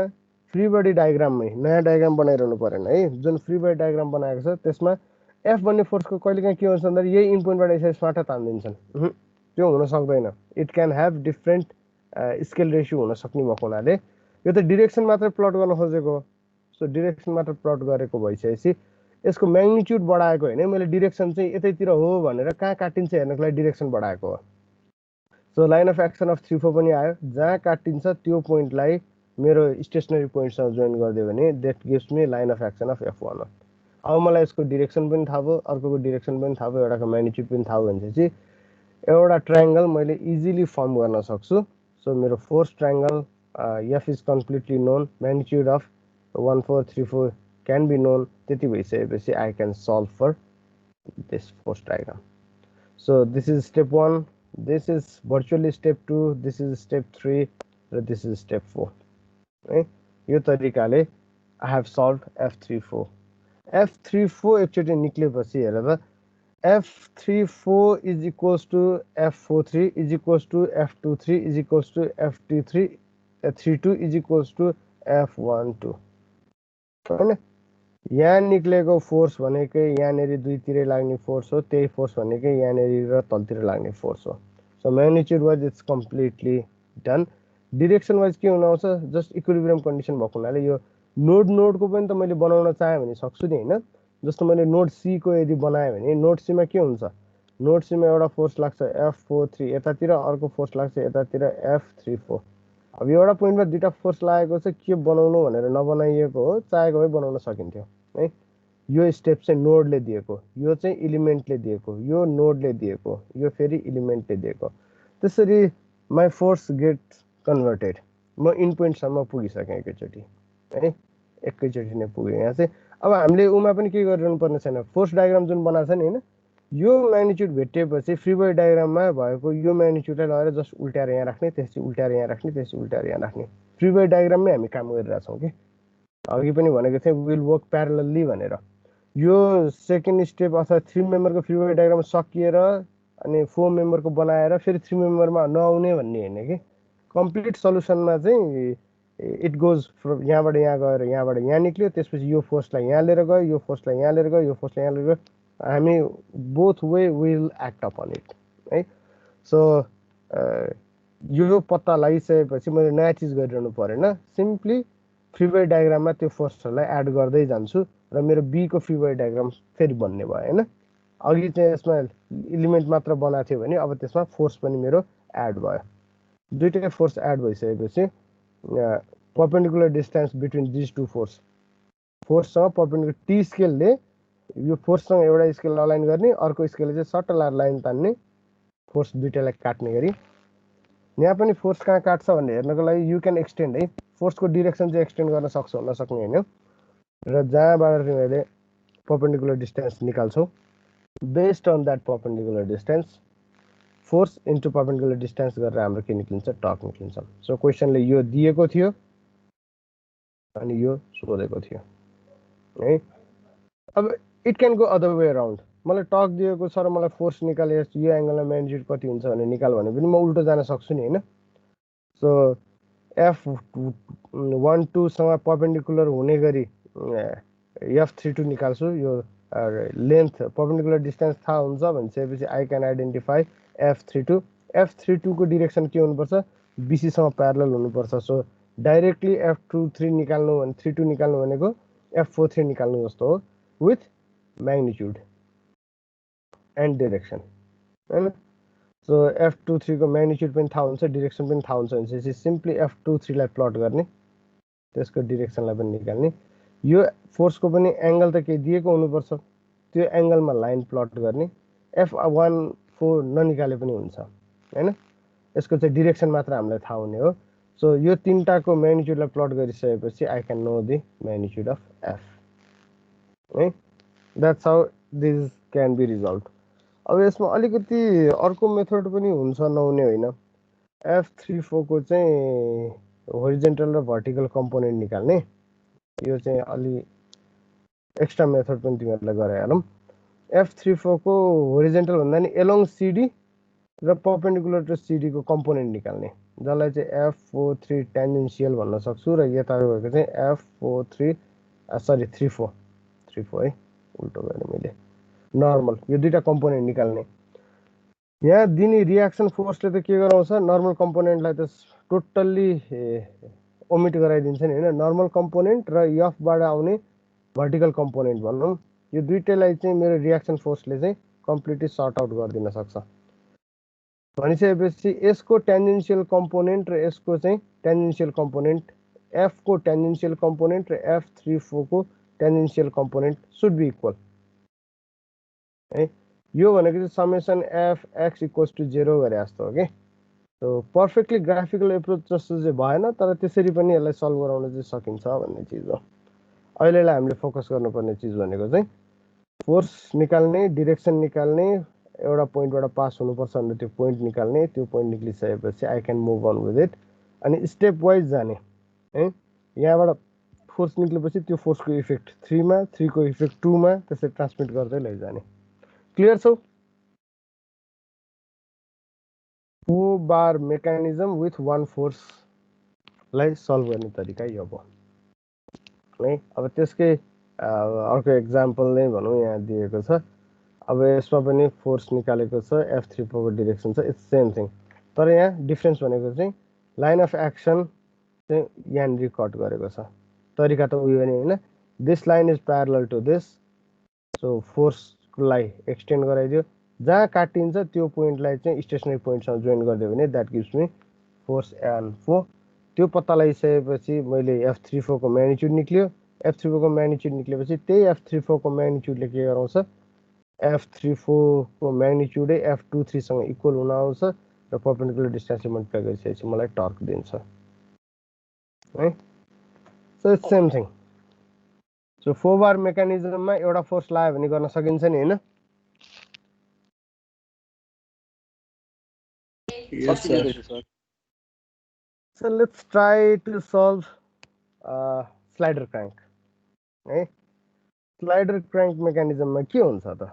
फ्री बडी डायग्राममै नयाँ डायग्राम बनाइरहनु परेन है जुन फ्री बडी डायग्राम बनाएको छ त्यसमा F भन्ने फोर्सको कहिलेकाहीँ के हुन्छ भन्दाखेरि यही इन पोइन्टबाट यसरी स्वाट तान्दिन्छन् त्यो हुन सक्दैन it can have different scale ratio हुन सक्ने भएको हुनाले यो त डिरेक्सन मात्र प्लट गर्न खोजेको हो सो डिरेक्सन मात्र प्लट गरेको भइसकेपछि यसको म्याग्निट्युड बढाएको होइन मैले डिरेक्सन चाहिँ यतैतिर हो भनेर कहाँ काटिन्छ हेर्नको लागि डिरेक्सन बढाएको हो so line of action of 3-4 पनि आयो जहाँ काटिन्छ त्यो पोइन्टलाई मेरो स्टेसनरी पोइन्टसँग जोइन गरिदियो भने that gives me line of action of F1 अब मलाई यसको डिरेक्सन पनि थाहा भयो अर्कोको डिरेक्सन पनि थाहा भयो एउटाको म्याग्निट्युड पनि थाहा भयो भनेपछि एउटा ट्रायंगल मैले इजिली फर्म गर्न सक्छु सो मेरो force triangle F is completely known magnitude of 1 4 3 4 can be known त्यति भइसकेपछि I can solve for this force triangle so this is step 1 this is virtually step 2 this is step 3 र दिस इज स्टेप 4 है यो तरिकाले आई हेभ सल्भ F34 एकचोटि निक्लेपछि हेर त F34 is equals to F43 is equals to F23 is equals to F32 is equals to F12 हैन यहाँ निक्लेको फोर्स भनेकै यहाँनेरि दुईतिर लाग्ने फोर्स हो त्यही फोर्स भनेकै यहाँनेरि र तलतिर लाग्ने फोर्स हो so magnitude wise it's completely done direction wise के हुन आउँछ जस्ट इक्विलिब्रियम कन्डिसन भएको हुनाले यो नोडको पनि त मैले बनाउन चाहे भने सक्छु नि हैन जस्तो मैले नोड सी को यदि बनाए भने नोड सी मा के हुन्छ नोड सी मा एउटा फोर्स लाग्छ F43 यतातिर अर्को फोर्स लाग्छ यतातिर F34 अब एउटा पोइन्टमा दुईटा फोर्स लागेको छ के बनाउनु भनेर नबनाइएको हो चाहेको भए बनाउन सकिन्थ्यो है यो स्टेप चाहिँ नोडले दिएको यो चाहिँ एलिमेन्टले दिएको यो नोडले दिएको यो फेरि एलिमेन्टले दिएको त्यसरी माई फोर्स गेट्स कन्भर्टेड म इन पोइन्ट सम्म पुगिसकेँ एकैचोटी है एकैचोटी नै पुगे यहाँ चाहिँ अब हामीले उमा पनि के गरिरहनु पर्ने छैन फोर्स डायग्राम जुन बनाएको छ नि हैन यो म्याग्निट्युड भेटिएपछि फ्री बडी डायग्राममा भएको यो म्याग्निट्युडलाई लगेर जस्ट उल्टाएर यहाँ राख्ने त्यसपछि उल्टाएर यहाँ राख्ने त्यसपछि उल्टाएर यहाँ राख्ने फ्री बडी डायग्राममै हामी काम गरिरहेछौँ कि अघि पनि भनेको थिएँ विल वर्क प्यारलली भनेर यो सेकेन्ड स्टेप अथवा 3 मेम्बरको फ्री बडी डायग्राम सकिएर अनि 4 मेम्बरको बनाएर फेरि 3 मेम्बरमा नआउने भन्ने हैन कि कम्प्लिट सल्युसनमा चाहिँ इट गोज फ्रम यहाँबाट यहाँ गएर यहाँबाट यहाँ निक्ल्यो त्यसपछि यो फोर्सलाई यहाँ लिएर गयो यो फोर्सलाई यहाँ लिएर गयो यो फोर्सलाई यहाँ लिएर गयो हामी both way will act upon it है सो यो पत्ता लगाइसकेपछि मैले नयाँ चिज गरिरहनु परेन सिम्पली फ्री बडी डायग्राममा त्यो फोर्सहरूलाई एड गर्दै जान्छु र मेरो बी को फ्री बडी डायग्राम फेरि बन्ने भयो हैन अघि चाहिँ यसमा एलिमेन्ट मात्र बनाएको थियो भने अब त्यसमा फोर्स पनि मेरो एड भयो दुईटै फोर्स एड भइसकेपछि perpendicular distance between this two फोर्ससँग परपेन्डिकुलर टी स्केलले यो फोर्ससँग एउटा स्केल अलाइन गर्ने अर्को स्केलले चाहिँ सटल लाइन तान्ने फोर्स दुईटैलाई काट्ने गरी यहाँ पनि फोर्स कहाँ काट्छ भन्ने हेर्नको लागि यु क्यान एक्सटेन्ड है फोर्सको डिरेक्सन चाहिँ एक्सटेन्ड गर्न सक्छ नसक्ने हैन र जहाँबाट तिमीले परपेन्डिकुलर डिस्टेन्स निकाल्छौ based on that perpendicular distance force into perpendicular distance गरेर हाम्रो के निक्लिन्छ टर्क निक्लिन्छ सो क्वेशनले यो दिएको थियो अनि यो सोधेको थियो है अब it can go other way around मलाई टर्क दिएको छ र मलाई फोर्स निकाले यो एंगलमा म्याग्निट्युड कति हुन्छ भने निकाल भने पनि म उल्टो जान सक्छु नि हैन सो F12 सँग परपेन्डिकुलर हुने गरी F32 निकाल्छु यो लेन्थ परपेन्डिकुलर डिस्टेन्स थाहा हुन्छ भनेपछि आई क्यान आइडेन्टिफाई F32 को डिरेक्सन के हुनुपर्छ BC सँग प्यारलल हुनुपर्छ सो डाइरेक्टली F23 निकाल्नु भने 32 निकाल्नु भनेको F43 निकाल्नु जस्तो हो with magnitude and direction हैन सो F23 को म्याग्निट्युड पनि थाहा हुन्छ डिरेक्सन पनि थाहा हुन्छ भनेपछि सिम्पली F23 लाई प्लट गर्ने त्यसको डिरेक्सनलाई पनि निकाल्ने यो फोर्सको पनि एंगल त के दिएको हुनुपर्छ त्यो एंगलमा लाइन प्लट गर्ने F14 ननिकाले पनि हुन्छ हैन यसको चाहिँ डिरेक्सन मात्र हामीलाई थाहा हुने हो सो यो तीनटाको म्याग्निट्युडलाई प्लट गरिसकेपछि I can know the magnitude of F है that's how this can be resolved अब यसमा अलिकति अर्को मेथड पनि हुन्छ नहुने होइन F34 को चाहिँ होरिजेन्टल र भर्टिकल कम्पोनेन्ट निकाल्ने यो चाहिँ अलि एक्स्ट्रा मेथड पनि तिमीहरुलाई गराइहालौं F34 को होरिजेन्टल भन्दा नि एलोङ CD र परपेन्डिकुलर टु CD को कम्पोनेन्ट निकाल्ने जसलाई चाहिँ F43 टेन्जेन्शियल भन्न सक्छु र यता गएको चाहिँ F43 34 है उल्टो गर्ने मैले नर्मल यो दुईटा कम्पोनेन्ट निकाल्ने यहाँ दिने रिएक्सन फोर्सले त के गराउँछ नर्मल कम्पोनेन्टलाई त टोटल्ली ओमिट गराइदिन्छ नि हैन नर्मल कम्पोनेन्ट र F बाट आउने भर्टिकल कम्पोनेन्ट भनौं यो दुईटैलाई चाहिँ मेरो रिएक्सन फोर्सले चाहिँ कम्प्लिटली सर्ट आउट गरिदिन सक्छ भनिसकेपछि यसको टेन्जेन्शियल कम्पोनेन्ट र यसको चाहिँ टेन्जेन्शियल कम्पोनेन्ट F को टेन्जेन्शियल कम्पोनेन्ट र F34 को tangential component should be equal है यो भनेको चाहिँ समेसन Fx = 0 गरे जस्तो हो के सो पर्फेक्टली ग्राफिकल एप्रोच जस्तो चाहिँ भएन तर त्यसरी पनि यसलाई सल्भ गराउन चाहिँ सकिन्छ भन्ने चीज हो अहिलेलाई हामीले फोकस गर्नुपर्ने चीज भनेको चाहिँ फोर्स निकाल्ने डिरेक्सन निकाल्ने एउटा पोइन्टबाट पास हुनुपर्छ भने त्यो पोइन्ट निकाल्ने त्यो पोइन्ट निक्लिसकेपछि I can move on with it अनि स्टेप वाइज जाने है यहाँबाट फोर्स निक्लेपछि त्यो फोर्सको इफेक्ट 3 मा 3 को इफेक्ट 2 मा त्यसरी ट्रान्समिट गर्दै लैजाने क्लियर छौ? Four bar mechanism with one force लाई सल्भ गर्ने तरिका यो भयो है। अब त्यसकै अर्को एक्जाम्पल नै भनौँ यहाँ दिएको छ। अब यसमा पनि फोर्स निकालेको छ, F3 को डिरेक्सन छ, इट्स सेम थिङ, तर यहाँ डिफरेन्स भनेको चाहिँ लाइन अफ एक्सन चाहिँ यहाँनिर कट गरेको छ। तरिका त उयो नै होइन, this line is parallel to this, so फोर्सलाई एक्सटेन्ड गराइदियो, जहाँ काटिन्छ त्यो पोइन्टलाई चाहिँ स्टेसनरी पोइन्टसँग जोइन गरिदियो भने that gives me force N 4। त्यो पत्ता लगाइसकेपछि मैले F34 को म्याग्निट्युड निक्ल्यो, F34 को म्याग्निट्युड निक्लेपछि त्यही F34 को म्याग्निट्युडले के गराउँछ, F34 को म्याग्निट्युडै F23 सँग इक्वल हुन आउँछ र परपेन्डिकुलर डिस्टेन्सले मल्टिप्लाई गरिसकेपछि मलाई टर्क दिन्छ है। So it's same thing. So four bar मेकानिजममा एउटा फोर्स लाग्यो भने गर्न सकिन्छ नि हैन? Yes, sir. So let's try to solve slider crank है। स्लाइडर क्र्याङ्क मेकानिजममा के हुन्छ त?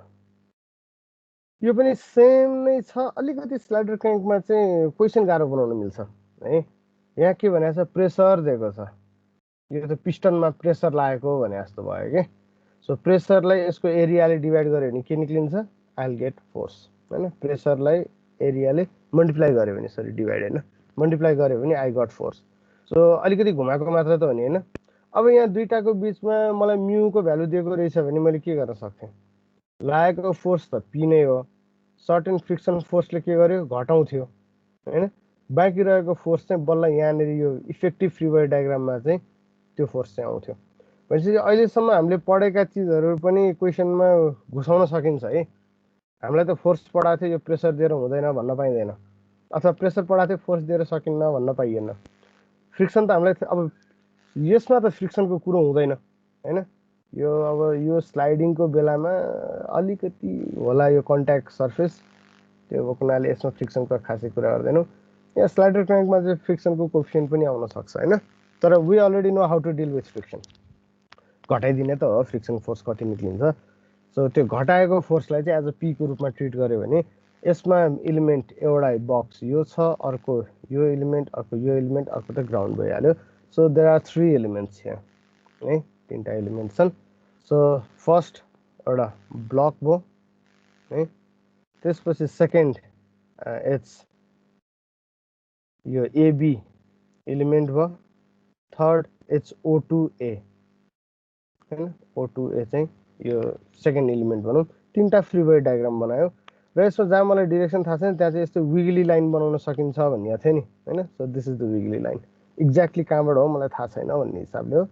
यो पनि सेम नै छ, अलिकति स्लाइडर क्र्याङ्कमा चाहिँ क्वेसन गाह्रो बनाउन मिल्छ है। यहाँ के भनेको छ, प्रेसर दिएको छ, यो त पिस्टनमा प्रेसर लागेको भने जस्तो भयो के। सो प्रेसरलाई यसको एरियाले डिभाइड गर्यो भने के निक्लिन्छ, आई विल गेट फोर्स हैन। प्रेसरलाई एरियाले मल्टिप्लाई गर्यो भने, सरी डिभाइड हैन, मल्टिप्लाई गर्यो भने आई गट फोर्स। सो अलिकति घुमाएको मात्र त हो नि हैन। अब यहाँ दुईटाको बिचमा मलाई म्युको भ्यालु दिएको रहेछ भने मैले के गर्न सक्थेँ, लागेको फोर्स त पी नै हो, सर्टेन फ्रिक्सन फोर्सले के गर्यो, घटाउँथ्यो हैन। बाँकी रहेको फोर्स चाहिँ बल्ल यहाँनिर यो इफेक्टिभ फ्री बडी डायग्राममा चाहिँ त्यो फोर्स चाहिँ आउँथ्यो। भनेपछि अहिलेसम्म हामीले पढेका चिजहरू पनि क्वेसनमा घुसाउन सकिन्छ है। हामीलाई त फोर्स पढाएको थियो, यो प्रेसर दिएर हुँदैन भन्न पाइँदैन, अथवा प्रेसर पढाएको थियो फोर्स दिएर सकिन्न भन्न पाइएन। फ्रिक्सन त हामीलाई अब यसमा त फ्रिक्सनको कुरो हुँदैन हैन। यो अब यो स्लाइडिङको बेलामा अलिकति होला यो कन्ट्याक्ट सर्फेस, त्यो हुनाले यसमा फ्रिक्सनको खासै कुरा गर्दैनौँ। यहाँ स्लाइडर क्र्याङ्कमा चाहिँ फ्रिक्सनको कोएफिसिएन्ट पनि आउन सक्छ हैन, तर we already know how to deal with friction. घटाइदिने त हो फ्रिक्सन फोर्स कति निक्लिन्छ। सो त्यो घटाएको फोर्सलाई चाहिँ एज अ पी को रूपमा ट्रिट गर्यो भने यसमा इलिमेन्ट एउटा बक्स यो छ, अर्को यो इलिमेन्ट, अर्को यो इलिमेन्ट, अर्को त ग्राउन्ड भइहाल्यो। So there are 3 elements here है, 3टा एलिमेन्ट छन्। सो फर्स्ट एउटा ब्लक भयो है, त्यसपछि सेकेन्ड इट्स यो एबी एलिमेन्ट भयो, थर्ड इट्स O2A हैन, O2A चाहिँ यो सेकेन्ड एलिमेन्ट भनौँ। 3टा फ्री बडी डायग्राम बनायो र यसमा जहाँ मलाई डिरेक्सन थाहा छैन त्यहाँ चाहिँ यस्तो विगली लाइन बनाउन सकिन्छ भन्ने थियो नि हैन। So this is the wiggly line, exactly कहाँबाट हो मलाई थाहा छैन भन्ने हिसाबले हो,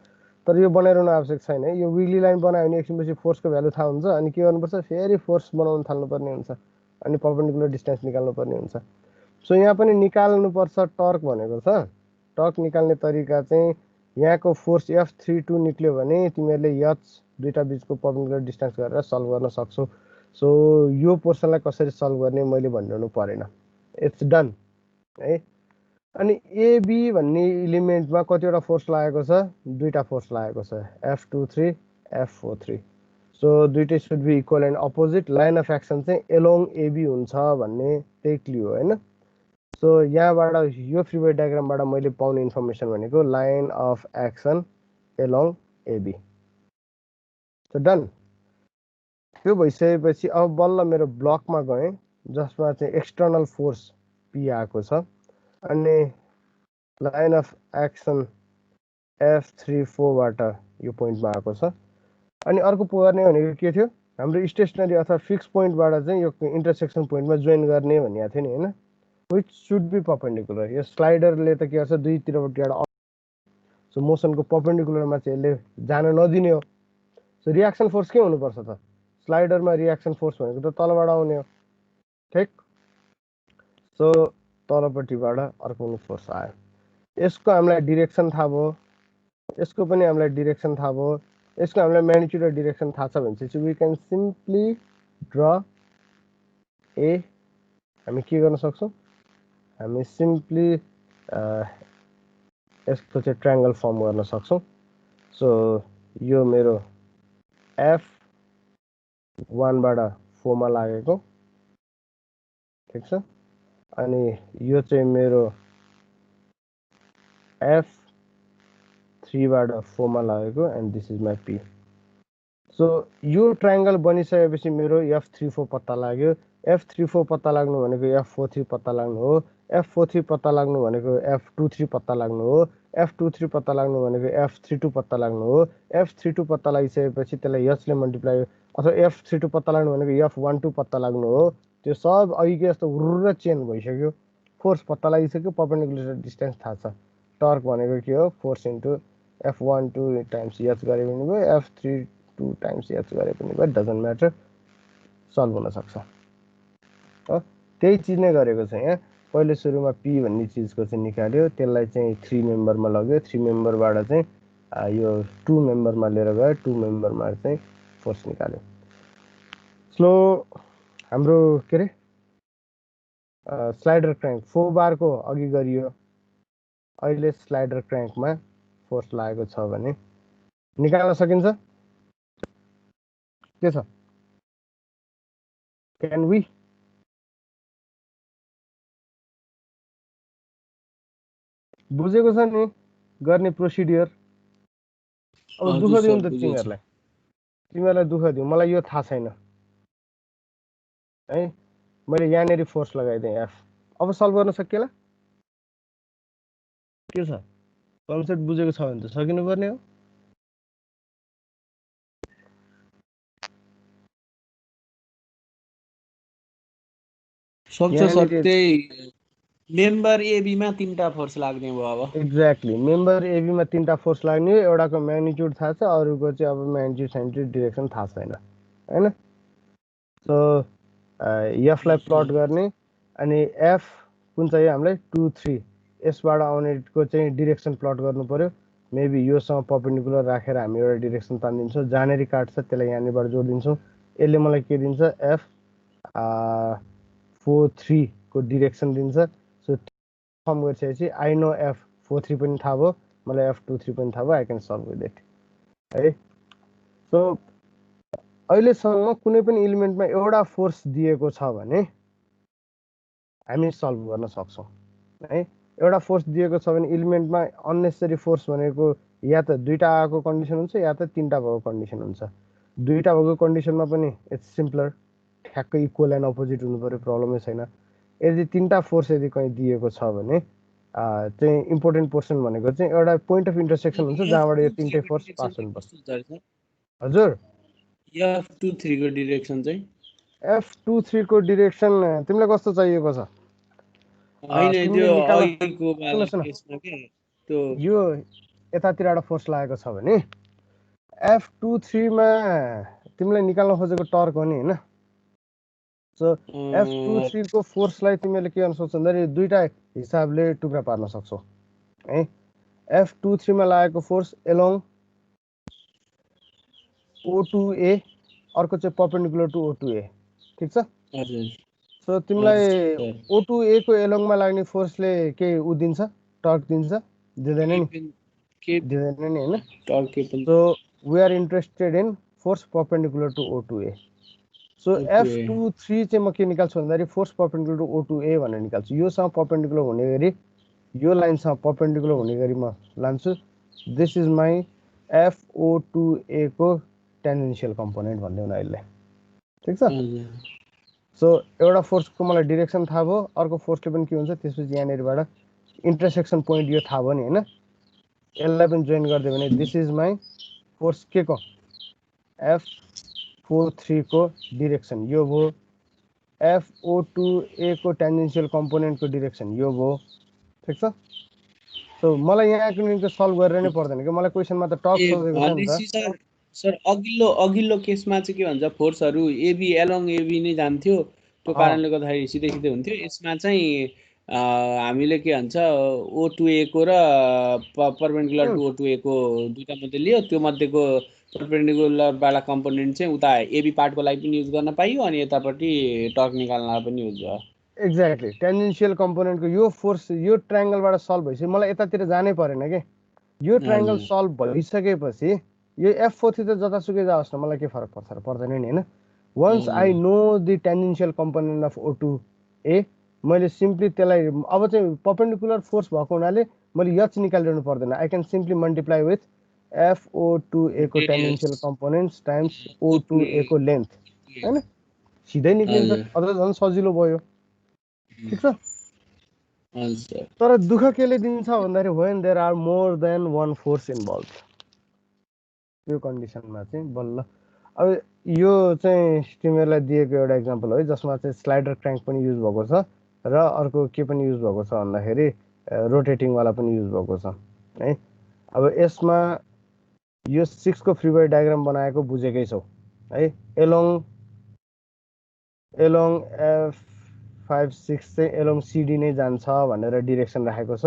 तर यो बनाइरहनु आवश्यक छैन है। यो विगली लाइन बनायो भने एकछिनपछि फोर्सको भ्यालु थाहा हुन्छ, अनि के गर्नुपर्छ, फेरि फोर्स बनाउन थाल्नुपर्ने हुन्छ, अनि परपेन्डिकुलर डिस्टेन्स निकाल्नुपर्ने हुन्छ। सो यहाँ पनि निकाल्नुपर्छ टर्क भनेको छ। टर्क निकाल्ने तरिका चाहिँ यहाँको फोर्स F32 निक्ल्यो भने तिमीहरूले H दुईटा बिचको परपेन्डिकुलर डिस्टेन्स गरेर सल्भ गर्न सक्छौ। सो यो पोर्सनलाई कसरी सल्भ गर्ने मैले भनिरहनु परेन, इट्स डन है। अनि एबी भन्ने इलिमेन्टमा कतिवटा फोर्स लागेको छ, दुईटा फोर्स लागेको छ, F23 F43। सो दुईटै should be equal and opposite, line of action चाहिँ एलोङ एबी हुन्छ भन्ने त्यही क्लियर हो हैन। सो यहाँबाट यो फ्री बडी डायग्रामबाट मैले पाउने इन्फर्मेसन भनेको line of action along AB. So done. त्यो भइसकेपछि अब बल्ल मेरो ब्लकमा गएँ जसमा चाहिँ एक्सटर्नल फोर्स पी आएको छ, अनि लाइन अफ एक्सन F34 बाट यो पोइन्टमा आएको छ। अनि अर्को गर्ने भनेको के थियो, हाम्रो स्टेसनरी अथवा फिक्स पोइन्टबाट चाहिँ यो इन्टरसेक्सन पोइन्टमा जोइन गर्ने भनिएको थियो नि हैन, विच सुड बी परपेन्डिकुलर। यो स्लाइडरले त के गर्छ, दुईतिरबाट सो मोसनको परपेन्डिकुलरमा चाहिँ यसले जान नदिने हो। सो रियाक्सन फोर्स के हुनुपर्छ त, स्लाइडरमा रियाक्सन फोर्स भनेको त तलबाट आउने हो, ठिक। सो तलपट्टिबाट अर्को फोर्स आयो, यसको हामीलाई डिरेक्सन थाहा भयो, यसको पनि हामीलाई डिरेक्सन थाहा भयो, यसको हामीलाई म्याग्निट्युड र डिरेक्सन थाहा छ भने चाहिँ वी क्यान सिम्पली ड्र ए। हामी के गर्न सक्छौँ, हामी सिम्पली यसको चाहिँ ट्रायङ्गल फर्म गर्न सक्छौँ। सो यो मेरो F1 बाट 4 मा लागेको ठीक छ अनि यो चाहिँ मेरो F3 बाट 4 मा लागेको and this is my P so यो ट्रायंगल बनिसकेपछि मेरो F34 पत्ता लाग्यो F34 पत्ता लाग्नु भनेको F43 पत्ता लाग्नु हो F43 पत्ता लाग्नु भनेको F23 पत्ता लाग्नु हो F23 पत्ता लाग्नु भनेको F32 पत्ता लाग्नु हो F32 पत्ता लागिसकेपछि त्यसलाई H ले मल्टिप्लाई अथवा F32 पत्ता लाग्नु भनेको F12 पत्ता लाग्नु हो त्यो सब अघिकै जस्तो उर्र चेन भइसक्यो फोर्स पत्ता लागिसक्यो परपेन्डिकुलर डिस्टेन्स थाहा छ टर्क भनेको के हो force into F12 times H गरे पनि भयो F32 टाइम्स H गरे पनि भयो डजन्ट म्याटर सल्भ हुन सक्छ हो त्यही चिज नै गरेको छ यहाँ पहिले सुरुमा P भन्ने चिजको चाहिँ निकाल्यो त्यसलाई चाहिँ 3 मेम्बरमा लग्यो 3 मेम्बरबाट चाहिँ यो 2 मेम्बरमा लिएर गयो 2 मेम्बरमा चाहिँ फोर्स निकाल्यो स्लो हाम्रो के रे स्लाइडर क्र्याङ्क 4 बारको अघि गरियो अहिले स्लाइडर क्र्याङ्कमा फोर्स लागेको छ भने निकाल्न सकिन्छ के छ क्यान वी बुझेको छ नि गर्ने प्रोसिडियर अब दुःख दिउँ त तिमीहरूलाई दुःख दिउँ मलाई यो थाहा छैन है मैले यहाँनेरि फोर्स लगाइदिएँ F अब सल्भ गर्न सकिएला के छ कन्सेप्ट बुझेको छ भने त सकिनु पर्ने हो सक्छ सर त्यही मेम्बर एबी मा तीनटा फोर्स लाग्ने भयो अब एक्ज्याक्टली मेम्बर एबी मा तीनटा फोर्स लाग्ने एउटाको म्याग्निट्युड थाहा छ अरूको चाहिँ अब म्याग्निट्युड साइन्टिफिक डिरेक्सन थाहा छैन हैन सो F लाई प्लट गर्ने अनि F कुन चाहिँ हामीलाई 2 3 यसबाट आउनेको चाहिँ डिरेक्सन प्लट गर्नु पर्यो मेबी योसँग परपेन्डिकुलर राखेर हामी एउटा डिरेक्सन तान्दिन्छौँ जहाँनेरि काट्छ त्यसलाई यहाँनिरबाट जोडिदिन्छौँ यसले मलाई के दिन्छ F 43 को डिरेक्सन दिन्छ सो फर्म गरिसकेपछि आई नो F43 पनि थाहा भयो मलाई F23 पनि थाहा भयो I can solve with it है सो अहिलेसम्म कुनै पनि इलिमेन्टमा एउटा फोर्स दिएको छ भने हामी सल्भ गर्न सक्छौँ है एउटा फोर्स दिएको छ भने इलिमेन्टमा अननेसेसरी फोर्स भनेको या त दुईटा आएको कन्डिसन हुन्छ या त तीनटा भएको कन्डिसन हुन्छ दुईटा भएको कन्डिसनमा पनि इट्स सिम्पलर ठ्याक्कै इक्वल एन्ड अपोजिट हुनु पर्यो प्रब्लमै छैन यदि तीनटा फोर्स यदि कहीँ दिएको छ भने चाहिँ इम्पोर्टेन्ट पोर्सन भनेको चाहिँ एउटा पोइन्ट अफ इन्टरसेक्सन हुन्छ जहाँबाट यो तीनटै फोर्स पास हुनुपर्छ हजुर F23 को डिरेक्सन चाहिँ F23 को डिरेक्सन तिमीलाई कस्तो चाहिएको छ हैन त्यो अहिलेको केसमा के त्यो यो यतातिर एउटा फोर्स लागेको छ भने F23 मा तिमीलाई निकाल्न खोजेको टर्क हो नि हैन सो F23 को फोर्सलाई तिमीले के गर्न सक्छौ भन्दा दुईटा हिसाबले टुक्रा पार्न सक्छौ है F23 मा लागेको फोर्स एलोङ O2A अर्को चाहिँ परपेन्डिकुलर टु O2A ठीक छ हजुर सो तिमीलाई O2A को एलोङमा लाग्ने फोर्सले के उ दिन्छ टर्क दिन्छ दिदैन नि दिदैन नि हैन टर्क के पनि so we are interested in force perpendicular to O2A so F23 चाहिँ म के निकाल्छु भन्दाखेरि फोर्स परपेन्डिकुलर टु O2A भनेर निकाल्छु योसँग परपेन्डिकुलर हुने गरी यो लाइनसँग परपेन्डिकुलर हुने गरी म लान्छु दिस इज माई FO2A को टेन्जेन्शियल कम्पोनेन्ट भन्दै हुन अहिले ठीक छ सो एउटा फोर्सको मलाई डिरेक्सन थाहा भयो अर्को फोर्सले पनि के हुन्छ त्यसपछि यहाँनिरबाट इन्टरसेक्सन पोइन्ट यो थाहा भयो नि हैन यसलाई पनि जोइन गर्दियो भने दिस इज माई फोर्स के को F43 को डिरेक्सन यो भयो FO2A को टेन्जेन्शियल कम्पोनेन्टको डिरेक्सन यो भयो ठीक छ सो मलाई यहाँको निम्ति सल्भ गरेर नै पर्दैन कि मलाई क्वेसनमा त टर्क सोधेको छ नि त सर अघिल्लो केसमा चाहिँ के भन्छ फोर्सहरु एबी एलोङ एबी नै जान्थ्यो त्यो कारणले गर्दाखेरि सिधै सिधै हुन्थ्यो यसमा चाहिँ हामीले के भन्छ O2A को र परपेन्डिकुलर टु O2A को दुईटा मध्ये लियो त्यो मध्येको परपेन्डिकुलर वाला कम्पोनेन्ट चाहिँ उता एबी पार्टको लागि पनि युज गर्न पाइयो अनि यतापट्टि टर्क निकाल्नलाई पनि युज भयो एक्ज्याक्टली टेन्जेन्शियल कम्पोनेन्टको यो फोर्स यो ट्रायंगलबाट सल्भ भइसक्यो मलाई यतातिर जानै परेन के यो ट्रायंगल सल्भ भइसकेपछि यो F43 त जतासुकै जाओस् न मलाई के फरक पर्छ र पर्दैन नि हैन once I know the tangential component of O2A मैले सिम्पली त्यसलाई अब चाहिँ परपेन्डिकुलर फोर्स भएको हुनाले मैले यच निकालिरहनु पर्दैन I can simply multiply with FO2A को टेन्जेन्शियल कम्पोनेन्ट्स टाइम्स O2A को लेन्थ हैन सिधै निक्लिन्छ अझ झन् सजिलो भयो ठिक छ तर दुःख केले दिन्छ भन्दाखेरि when there are more than one force involved यो कन्डिसनमा चाहिँ बल्ल अब यो चाहिँ तिमीहरूलाई दिएको एउटा इक्जाम्पल हो जसमा चाहिँ स्लाइडर क्र्याङ्क पनि युज भएको छ र अर्को के पनि युज भएको छ भन्दाखेरि रोटेटिङ वाला पनि युज भएको छ है अब यसमा यो 6 को फ्री बडी डायग्राम बनाएको बुझेकै छौ है एलोङ F56 चाहिँ एलोङ CD नै जान्छ भनेर डिरेक्सन राखेको छ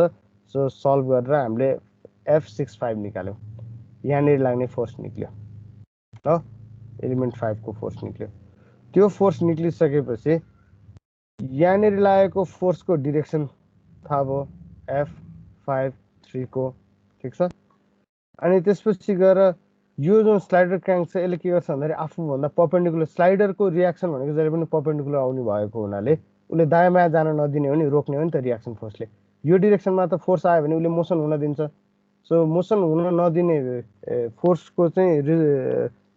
सो सल्भ गरेर हामीले F65 निकाल्यौं यहाँनिर लाग्ने फोर्स निक्ल्यो ल एलिमेन्ट 5 को फोर्स निक्ल्यो त्यो फोर्स निक्लिसकेपछि यहाँनिर लागेको फोर्सको डिरेक्सन थाहा भयो F53 को ठिक छ अनि त्यसपछि गएर यो जुन स्लाइडर क्र्याङ्क छ यसले के गर्छ भन्दाखेरि आफूभन्दा परपेन्डिकुलर स्लाइडरको रियाक्सन भनेको जहिले पनि परपेन्डिकुलर आउने भएको हुनाले उसले दायाँ बायाँ जान नदिने हो नि रोक्ने हो नि त रियाक्सन फोर्सले यो डिरेक्सनमा त फोर्स आयो भने उसले मोसन हुन दिन्छ सो मोसन हुन नदिने फोर्सको चाहिँ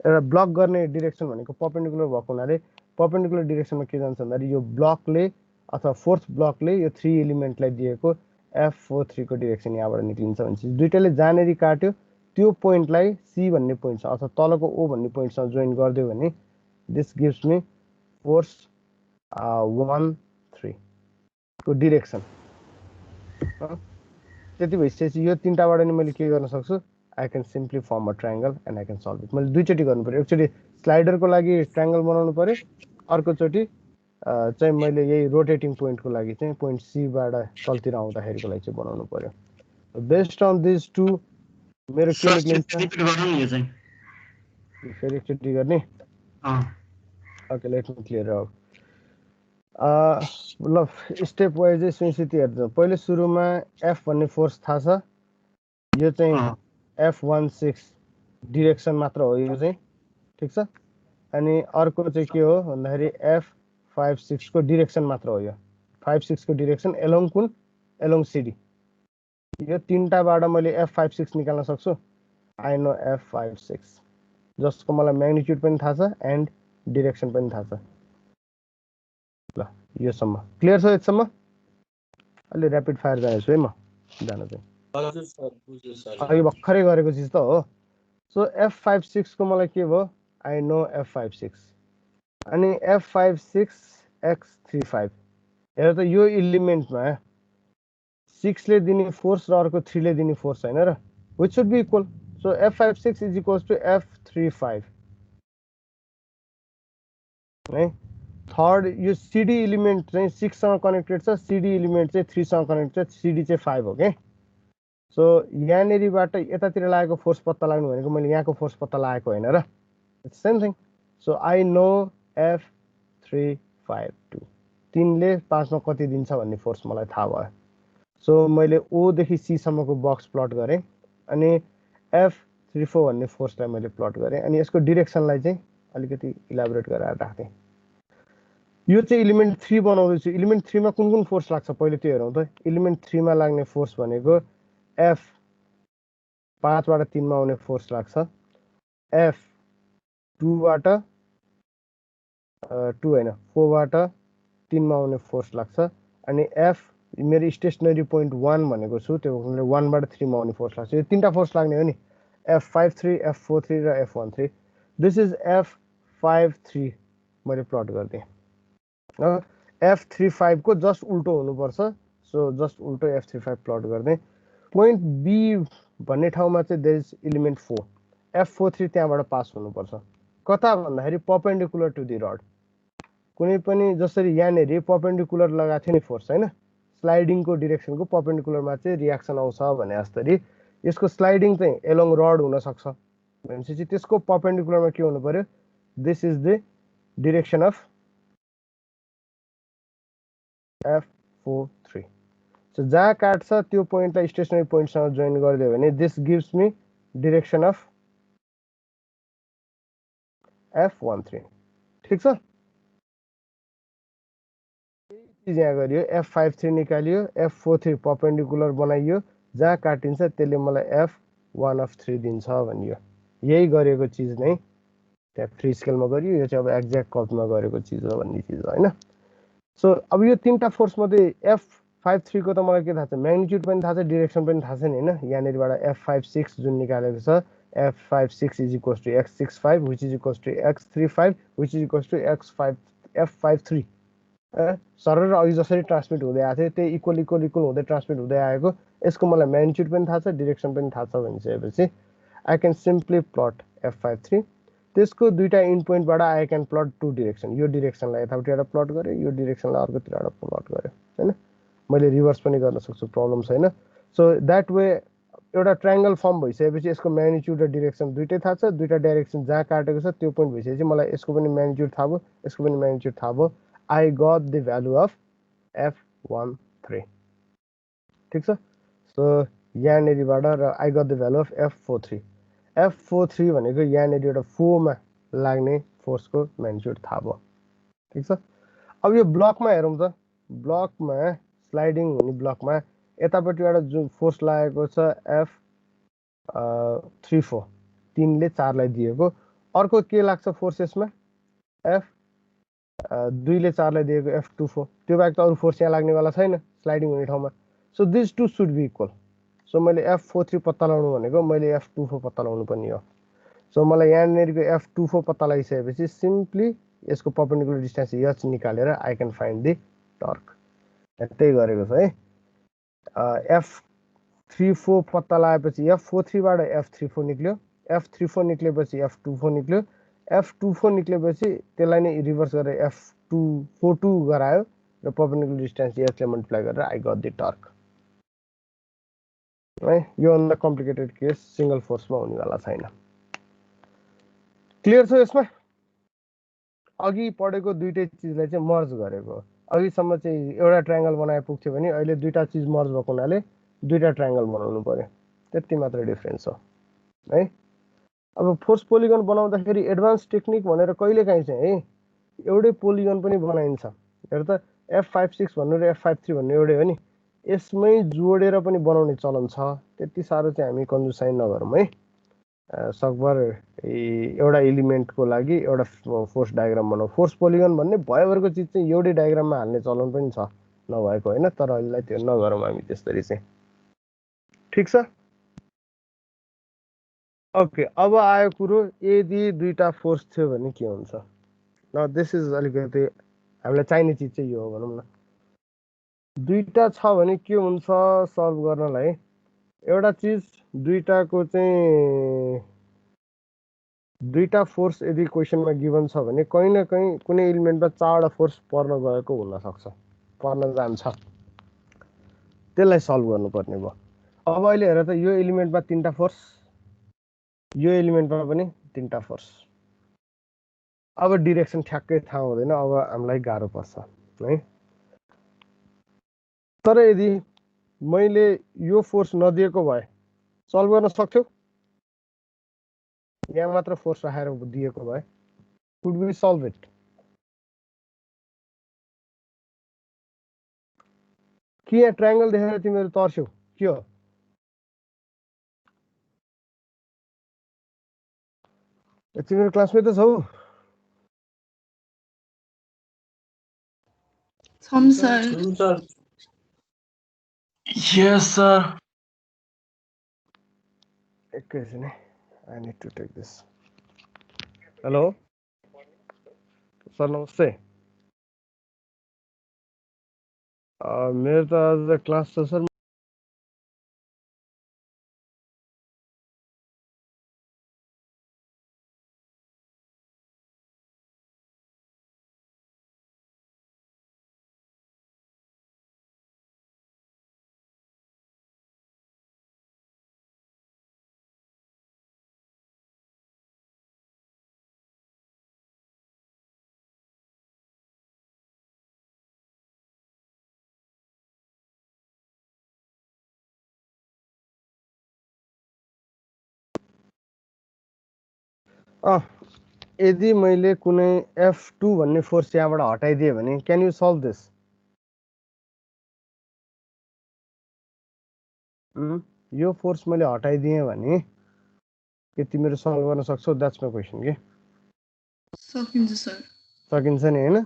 एउटा ब्लक गर्ने डिरेक्सन भनेको परपेन्डिकुलर भएको हुनाले परपेन्डिकुलर डिरेक्सनमा के जान्छ भन्दाखेरि यो ब्लकले अथवा फोर्थ ब्लकले यो 3 एलिमेन्टलाई दिएको F43 को डिरेक्सन यहाँबाट निक्लिन्छ भनेपछि दुईटैले जहाँनेरि काट्यो त्यो पोइन्टलाई C भन्ने पोइन्ट छ अथवा तलको O भन्ने पोइन्टसँग जोइन गर्दियो भने दिस गिभ्स मी फोर्स 13 को डिरेक्सन त्यति भइसकेपछि यो तीनटाबाट नि मैले के गर्न सक्छु I can simply form a triangle and I can solve it मैले दुईचोटी गर्नु पर्यो एकचोटी स्लाइडरको लागि ट्रायंगल बनाउनु पर्यो अर्कोचोटी चाहिँ मैले यही रोटेटिङ पोइन्टको लागि चाहिँ पोइन्ट C बाट तलतिर आउँदाखेरिको लागि चाहिँ बनाउनु पर्यो बेस्ड अन दिस टु मेरो के निक्लिन्छ रिपिट गर्नु नि यो चाहिँ फेरि एकचोटी गर्ने okay let me clear out ल स्टेप वाइज चाहिँ सुनिश्चित हेर्छ पहिले सुरुमा F भन्ने फोर्स थाहा छ यो चाहिँ F16 डिरेक्सन मात्र हो यो चाहिँ ठिक छ अनि अर्को चाहिँ के हो भन्दाखेरि F56 को डिरेक्सन मात्र हो यो 56 को डिरेक्सन एलोङ कुन एलोङ CD यो तीनटाबाट मैले F56 निकाल्न सक्छु आई नो F56 जसको मलाई म्याग्निट्युड पनि थाहा छ एन्ड डिरेक्सन पनि थाहा छ ल यो सम्म क्लियर छ यसम्म अलि र्यापिड फायर जानेछु है म जान चाहिँ हजुर सर बुझ्यो सर अघि भर्खरै गरेको चिज त हो सो F56 को मलाई के भयो आई नो F56 अनि F56 x35 हेर त यो इलिमेन्टमा 6 ले दिने फोर्स र अर्को 3 ले दिने फोर्स हैन र which should be equal so F56 is equals to F35 है थर्ड यो CD एलिमेन्ट चाहिँ 6 सँग कनेक्टेड छ CD एलिमेन्ट चाहिँ 3 सँग कनेक्टेड छ CD चाहिँ 5 हो के सो यहाँनेरिबाट यतातिर लागेको फोर्स पत्ता लाग्नु भनेको मैले यहाँको फोर्स पत्ता लागेको हैन र it's same thing so I know F352 3 ले 5 मा कति दिन्छ भन्ने फोर्स मलाई थाहा भयो सो मैले O देखि C सम्मको बक्स प्लट गरेँ अनि F34 भन्ने फोर्सलाई मैले प्लट गरेँ अनि यसको डिरेक्सनलाई चाहिँ अलिकति इलाबोरेट गरेर राख्दै यो चाहिँ एलिमेन्ट 3 बनाउँदै छु एलिमेन्ट 3 मा कुन कुन फोर्स लाग्छ पहिले त्यो हेरौँ त एलिमेन्ट 3 मा लाग्ने फोर्स भनेको F 5 बाट 3 मा आउने फोर्स लाग्छ F 2 बाट 2 हैन 4 बाट 3 मा आउने फोर्स लाग्छ अनि F मेरो स्टेशनरी पोइन्ट 1 भनेको छु त्यो 1 बाट 3 मा आउने फोर्स लाग्छ यो तीनटा फोर्स लाग्ने हो नि F53 F43 र F13 दिस इज F53 मैले प्लट गर्दै F35 को जस्ट उल्टो हुनुपर्छ सो जस्ट उल्टो F35 प्लट गर्दै पोइन्ट B भन्ने ठाउँमा चाहिँ देयर इज एलिमेन्ट 4 F43 त्यहाँबाट पास हुनुपर्छ कता भन्दाखेरि परपेन्डिकुलर टु दी रड कुनै पनि जसरी यहाँनेरि परपेन्डिकुलर लगाएको थियो नि फोर्स हैन स्लाइडिङको डिरेक्सनको परपेन्डिकुलरमा चाहिँ रियाक्सन आउँछ भने जस्तरी यसको स्लाइडिङ चाहिँ एलोङ रड हुन सक्छ भनेपछि त्यसको परपेन्डिकुलरमा के हुनु पर्यो this is the direction of F43 so जहाँ काट्छ त्यो पोइन्टलाई स्टेशनरी पोइन्टसँग जोइन गरिदियो भने this gives me direction of F13 ठीक छ चीज यहाँ गरियो F53 निकालियो F43 परपेन्डिकुलर बनाइयो जहाँ काटिन्छ त्यसले मलाई F1 of 3 दिन्छ भनियो यही गरेको चीज नै त्यहाँ फ्री स्केलमा गरियो यो चाहिँ अब एक्ज्याक्ट कपीमा गरेको चीज हो भन्ने चीज हो हैन सो अब यो तीनटा फोर्स मध्ये F53 को त मलाई के थाहा छ म्याग्निट्युड पनि थाहा छ डाइरेक्सन पनि थाहा छ नि हैन यहाँनेरिबाट F56 जुन निकालेको छ F56 is equals to X65 which is equals to X35 which is equals to F53 सरर अघि जसरी ट्रान्समिट हुँदै आएको थियो त्यही इक्वल इक्वल इक्वल हुँदै ट्रान्समिट हुँदै आएको यसको मलाई म्याग्निट्युड पनि थाहा छ डाइरेक्सन पनि थाहा छ भनिसकेपछि I can simply plot F53 त्यसको दुईटा इन पोइन्टबाट I can plot two direction यो डिरेक्सनलाई यतापट्टिबाट प्लट गरेँ यो डिरेक्सनलाई अर्कोतिरबाट प्लट गरेँ हैन मैले रिभर्स पनि गर्न सक्छु प्रब्लम छैन सो द्याट वे एउटा ट्रायंगल फर्म भइसकेपछि यसको म्याग्निट्युड र डिरेक्सन दुईटै थाहा छ दुईटा डाइरेक्सन जहाँ काटेको छ त्यो पोइन्ट भइसकेपछि मलाई यसको पनि म्याग्निट्युड थाहा भयो यसको पनि म्याग्निट्युड थाहा भयो I got the value of F13 ठीक छ सो यहाँनेरिबाट र I got the value of F43 भनेको यहाँनेरि एउटा 4 मा लाग्ने फोर्सको म्याग्निट्युड थाहा भयो ठीक छ अब यो ब्लकमा हेरौँ त ब्लकमा स्लाइडिङ हुने ब्लकमा यतापट्टिबाट जुन फोर्स लागेको छ F34 3 ले 4 लाई दिएको अर्को के लाग्छ फोर्स यसमा F 2 ले 4 लाई दिएको F24 त्यो बाहेक त अरु फोर्स यहाँ लाग्नेवाला छैन स्लाइडिङ हुने ठाउँमा so this two should be equal so मैले F43 पत्ता लगाउनु भनेको मैले F24 पत्ता लगाउनु पर्ने हो सो मलाई यहाँनेरिको F24 पत्ता लगाइसकेपछि सिम्पली यसको परपेन्डिकुलर डिस्टेन्स h निकालेर I can find the torque त्यही गरेको छ है F34 पत्ता लगाएपछि F43 बाट F34 निक्ल्यो F34 निक्लेपछि F24 निक्ल्यो F24 निक्लेपछि त्यसलाई नै रिभर्स गरेर F242 गरायो र परपेन्डिकुलर डिस्टेन्स h ले मल्टिप्लाई गरेर आई गट द टर्क है यो भन्दा कम्प्लिकेटेड केस सिंगल फोर्समा हुनेवाला छैन क्लियर छ यसमा अघि पढेको दुईटै चीजलाई चाहिँ मर्ज गरेको अघिसम्म चाहिँ एउटा ट्रायंगल बनाए पुग्थ्यो भने अहिले दुईटा चीज मर्ज भएको हुनाले दुईटा ट्रायंगल बनाउनु पर्यो त्यति मात्र डिफरेन्स हो है अब फोर्स पोलिगन बनाउँदाखेरि एडभान्स टेक्निक भनेर कहिलेकाहीँ चाहिँ है एउटै पोलिगन पनि बनाइन्छ हेर त F56 भन्नु र F53 भन्नु एउटै हो नि यसमै जोडेर पनि बनाउने चलन छ त्यति साह्रो चाहिँ हामी कन्जुसाइ नगरौँ है सकभर एउटा एलिमेन्टको लागि एउटा फोर्स डायग्राम बनाऊ फोर्स पोलिगन भन्ने भयभरको चिज चाहिँ एउटै डायग्राममा हाल्ने चलन पनि छ नभएको हैन तर अहिलेलाई त्यो नगरौँ हामी त्यसरी चाहिँ ठीक छ ओके अब आयो कुरो यदि दुईटा फोर्स थियो भने के हुन्छ न दिस इज अलिकति हामीलाई चाहिने चिज चाहिँ यो हो भनौँ न दुईटा छ भने के हुन्छ सल्भ गर्नलाई एउटा चिज दुईटाको चाहिँ दुईटा फोर्स यदि क्वेसनमा गिभन छ भने कहीँ न कहीँ कुनै एलिमेन्टमा चारवटा फोर्स पर्न गएको हुन सक्छ पर्न जान्छ त्यसलाई सल्भ गर्नुपर्ने भयो अब अहिले हेर त यो एलिमेन्टमा तीनटा फोर्स यो एलिमेन्टमा पनि तीनटा फोर्स अब डिरेक्सन ठ्याक्कै थाहा हुँदैन अब हामीलाई गाह्रो पर्छ है तर यदि मैले यो फोर्स नदिएको भए सल्भ गर्न सक्थ्यौ यहाँ मात्र फोर्स राखेर दिएको भए कुड बी सल्भ इट कि यहाँ ट्रायंगल देखेर तिमीहरू तर्स्यौ के हो तिमीहरू क्लासमै त छौ Sir. Yes, sir. एकैछिन है I need to take this hello sir नमस्ते मेरो त आज क्लास छ सर यदि मैले कुनै F2 भन्ने फोर्स यहाँबाट हटाइदिए भने क्यान यु सल्भ दिस? यो फोर्स मैले हटाइदिएँ भने के तिमीहरू सल्भ गर्न सक्छौ? द्याट्स माई क्वेसन के। सकिन्छ सर। सकिन्छ नि हैन?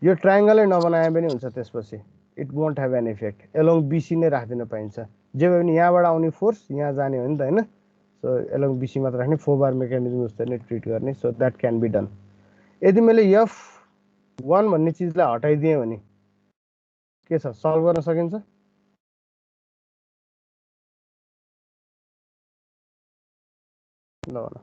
यो ट्रायंगलै नबनाए पनि हुन्छ त्यसपछि। It won't have an effect. Along BC नै राख्दिन पाइन्छ। जे भए पनि यहाँबाट आउने फोर्स यहाँ जाने हो नि त हैन? सो एलोङ BC मात्र राख्ने, 4 बार मेकानिजम जस्तै नै ट्रिट गर्ने। So that can be done. यदि मैले F1 भन्ने चिजलाई हटाइदिएँ भने के छ? सल्भ गर्न सकिन्छ? ल भन।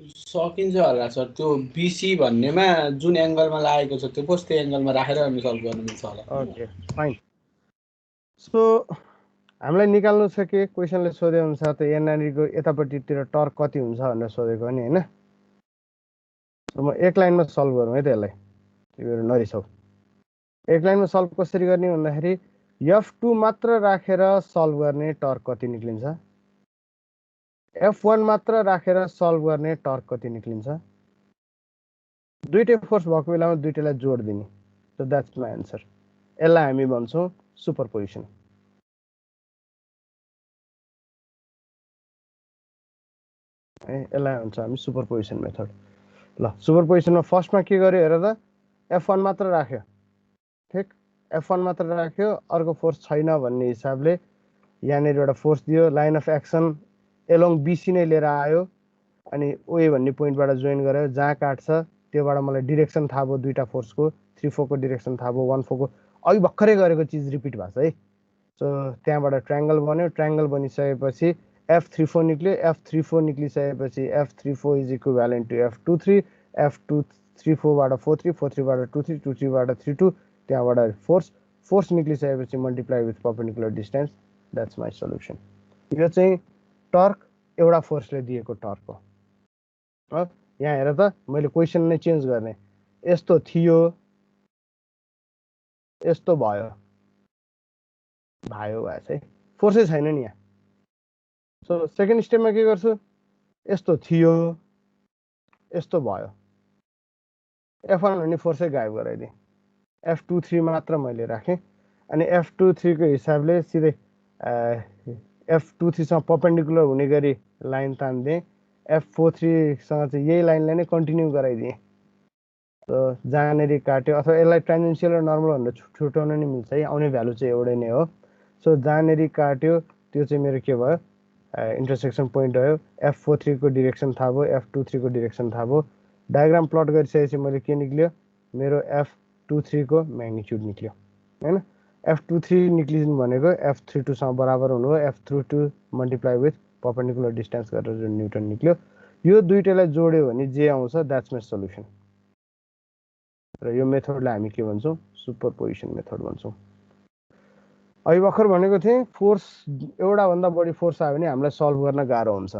सकिन्छ होला सर। त्यो BC भन्नेमा जुन एंगलमा लागेको छ त्यो फोर्स त्यो एंगलमा राखेर हामी सल्भ गर्न मिल्छ होला। Okay fine. सो हामीलाई निकाल्नु छ के क्वेसनले सोधे अनुसार त एनआरईको यतापट्टितिर टर्क कति हुन्छ भनेर सोधेको नि हैन? म एक लाइनमा सल्भ गरौँ है त यसलाई। तिमीहरू नरिसाउ। एक लाइनमा सल्भ कसरी गर्ने भन्दाखेरि F2 मात्र राखेर सल्भ गर्ने टर्क कति निक्लिन्छ? F1 मात्र राखेर सल्भ गर्ने टर्क कति निक्लिन्छ? दुईटै फोर्स भएको बेलामा दुईटैलाई जोड दिने। So that's my answer. यसलाई हामी भन्छौँ सुपरपोजिसन। है यसलाई भन्छ हामी सुपरपोजिसन मेथड। ल सुपरपोजिसनमा फर्स्टमा के गर्यो हेर त, F1 मात्र राख्यो। ठिक, F1 मात्र राख्यो, अर्को फोर्स छैन भन्ने हिसाबले यहाँनिर एउटा फोर्स दियो, line of action along BC नै लिएर आयो अनि OA भन्ने पोइन्टबाट जोइन गरायो। जहाँ काट्छ त्योबाट मलाई डिरेक्सन थाहा भयो दुईटा फोर्सको, 3-4 को डिरेक्सन थाहा भयो, 1-4 को। अघि भर्खरै गरेको चिज रिपिट भएको छ है। सो त्यहाँबाट ट्रायंगल बन्यो। ट्रायंगल बनिसकेपछि F34 निक्ल्यो। F34 निक्लिसकेपछि F34 is equivalent to F23, F234बाट 43, 43बाट 23, 23बाट 32, त्यहाँबाट फोर्स निक्लिसकेपछि multiply with perpendicular distance. That's my solution. यो चाहिँ टर्क एउटा फोर्सले दिएको टर्क हो। यहाँ हेर त, मैले क्वेसन नै चेन्ज गर्ने। यस्तो थियो, यस्तो भयो, भएछ है, फोर्सै छैन नि यहाँ। सो सेकेन्ड स्टेपमा के गर्छु? यस्तो थियो, यस्तो भयो, F1 भन्ने फोर्सै गायब गराइदिएँ। F23 मात्र मैले राखेँ अनि F23 को हिसाबले सिधै F23 सँग परपेन्डिकुलर हुने गरी लाइन तान्दिएँ। F43 सँग चाहिँ यही लाइनलाई नै कन्टिन्यू गराइदिएँ। जहाँनेरि काट्यो, अथवा यसलाई ट्रान्जेन्सियल र नर्मल भनेर छुट्याउन नि मिल्छ है, आउने भ्यालु चाहिँ एउटै नै हो। सो जहाँनेरि काट्यो त्यो चाहिँ मेरो के भयो? इन्टरसेक्सन पोइन्ट भयो। F43 को डिरेक्सन थाहा भयो, F23 को डिरेक्सन थाहा भयो। डायग्राम प्लट गरिसकेपछि मैले के निक्ल्यो? मेरो F23 को म्याग्निट्युड निक्ल्यो हैन? F23 निक्लिनु भनेको F32 सँग बराबर हुनु हो। F32 multiply with perpendicular distance गरेर जुन न्युटन निक्ल्यो, यो दुईटैलाई जोड्यो भने जे आउँछ द्याट्स माई सल्युसन। र यो मेथडलाई हामी के भन्छौँ? सुपरपोजिसन मेथड भन्छौँ। अघि भर्खर भनेको थिएँ फोर्स एउटा भन्दा बढी फोर्स आयो भने हामीलाई सल्भ गर्न गाह्रो हुन्छ।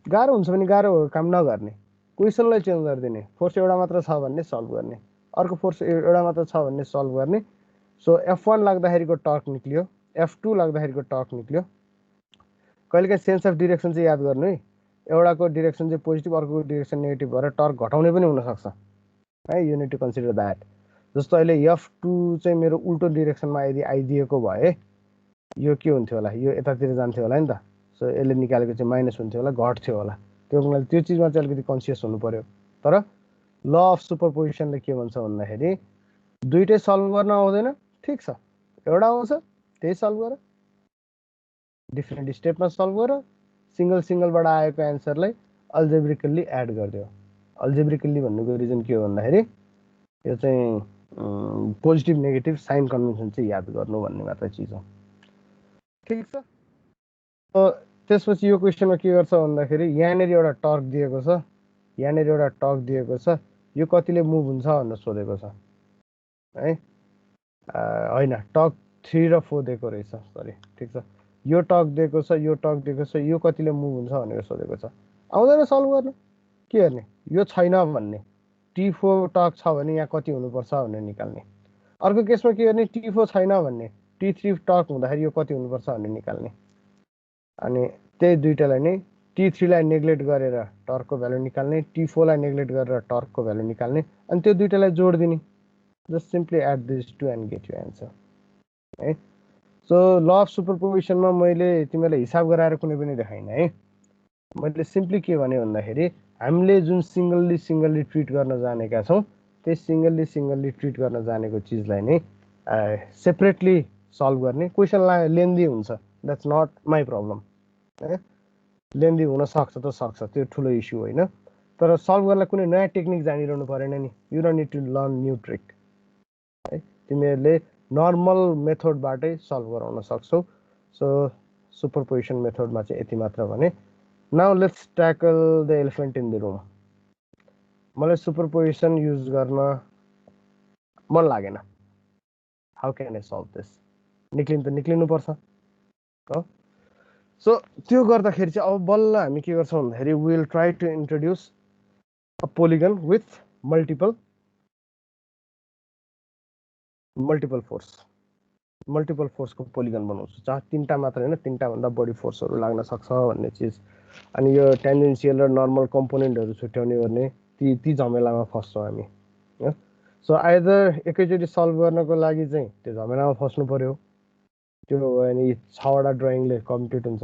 गाह्रो हुन्छ भने गाह्रो काम नगर्ने, क्वेसनलाई चेन्ज गरिदिने। फोर्स एउटा मात्र छ भन्ने सल्भ गर्ने, अर्को फोर्स एउटा मात्र छ भन्ने सल्भ गर्ने। सो F1 लाग्दाखेरिको टर्क निक्ल्यो, F2 लाग्दाखेरिको टर्क निक्ल्यो। कहिलेकाहीँ सेन्स अफ डिरेक्सन चाहिँ याद गर्नु है। एउटाको डिरेक्सन चाहिँ पोजिटिभ, अर्को डिरेक्सन नेगेटिभ भएर टर्क घटाउने पनि हुनसक्छ है। You need to consider that. जस्तो अहिले F2 चाहिँ मेरो उल्टो डिरेक्सनमा यदि आइदिएको भए यो के हुन्थ्यो होला? यो यतातिर जान्थ्यो होला नि त। सो यसले निकालेको चाहिँ माइनस हुन्थ्यो होला, घट्थ्यो होला। त्यो चिजमा चाहिँ अलिकति कन्सियस हुनु पर्यो। तर ल अफ सुपरपोजिसनले के भन्छ भन्दाखेरि दुईटै सल्भ गर्न आउँदैन, ठिक छ, एउटा आउँछ त्यही सल्भ गर, डिफ्रेन्ट स्टेपमा सल्भ गर, सिङ्गलबाट आएको एन्सरलाई अल्जेब्रिकल्ली एड गरिदियो। अल्जेब्रिकल्ली भन्नुको रिजन के हो भन्दाखेरि यो चाहिँ पोजिटिभ नेगेटिभ साइन कन्भेन्सन चाहिँ याद गर्नु भन्ने मात्रै चिज हो। ठिक छ। त्यसपछि यो क्वेसनमा के गर्छ भन्दाखेरि यहाँनिर एउटा टर्क दिएको छ, यहाँनिर एउटा टर्क दिएको छ, यो कतिले मुभ हुन्छ भनेर सोधेको छ है। होइन, टर्क 3 र 4 दिएको रहेछ, सरी। ठिक छ, यो टर्क दिएको छ, यो टर्क दिएको छ, यो कतिले मुभ हुन्छ भनेर सोधेको छ। आउँदैन सल्भ गर्न, के गर्ने? यो छैन भन्ने, T4 टर्क छ भने यहाँ कति हुनुपर्छ भनेर निकाल्ने। अर्को केसमा के गर्ने? T4 छैन भन्ने, T3 टर्क हुँदाखेरि यो कति हुनुपर्छ भनेर निकाल्ने। अनि त्यही दुईटालाई नै T3 लाई नेग्लेक्ट गरेर टर्कको भ्यालु निकाल्ने, T4 लाई नेग्लेक्ट गरेर टर्कको भ्यालु निकाल्ने, अनि त्यो दुईटालाई जोड दिने. Just simply add these two and get your answer. है. So law of superposition मा मैले तिमीलाई हिसाब गराएर कुनै पनि देखाइन है. मैले सिम्पली के भने भन्दाखेरि हामीले जुन सिंगल्ली ट्रिट गर्न जानेका छौं त्यही सिंगल्ली ट्रिट गर्न जानेको चीजलाई नै सेपरेटली सल्भ गर्ने. क्वेशन लेन्दी हुन्छ, द्याट्स नट माई प्रब्लम. लेन्दी हुन सक्छ त सक्छ, त्यो ठुलो इस्यु होइन. तर सल्भ गर्नलाई कुनै नयाँ टेक्निक जानिरहनु परेन नि. You don't need to learn new trick. है, तिमीहरूले नर्मल मेथडबाटै सल्भ गराउन सक्छौ. सो सुपरपोजिसन मेथडमा चाहिँ यति मात्र भने. Now let's tackle the elephant in the room. मलाई सुपरपोजिसन युज गर्न मन लागेन. How can I solve this? निक्लिनुपर्छ. सो त्यो गर्दाखेरि चाहिँ अब बल्ल हामी के गर्छौँ भन्दाखेरि we will try to introduce a polygon with multiple फोर्सको पोलिगन बनाउँछु. जहाँ तीनटा मात्र हैन, तीनटा भन्दा बढी फोर्सहरु लाग्न सक्छ भन्ने चीज. अनि यो टेन्जेन्शियल र नर्मल कम्पोनेन्टहरु छुट्याउने गर्ने ती झमेलामा फस्छौँ हामी. सो आइदर एकैचोटि सल्भ गर्नको लागि चाहिँ त्यो झमेलामा फस्नु पर्यो, त्यो अनि 6 वटा ड्रइङले कम्प्लिट हुन्छ.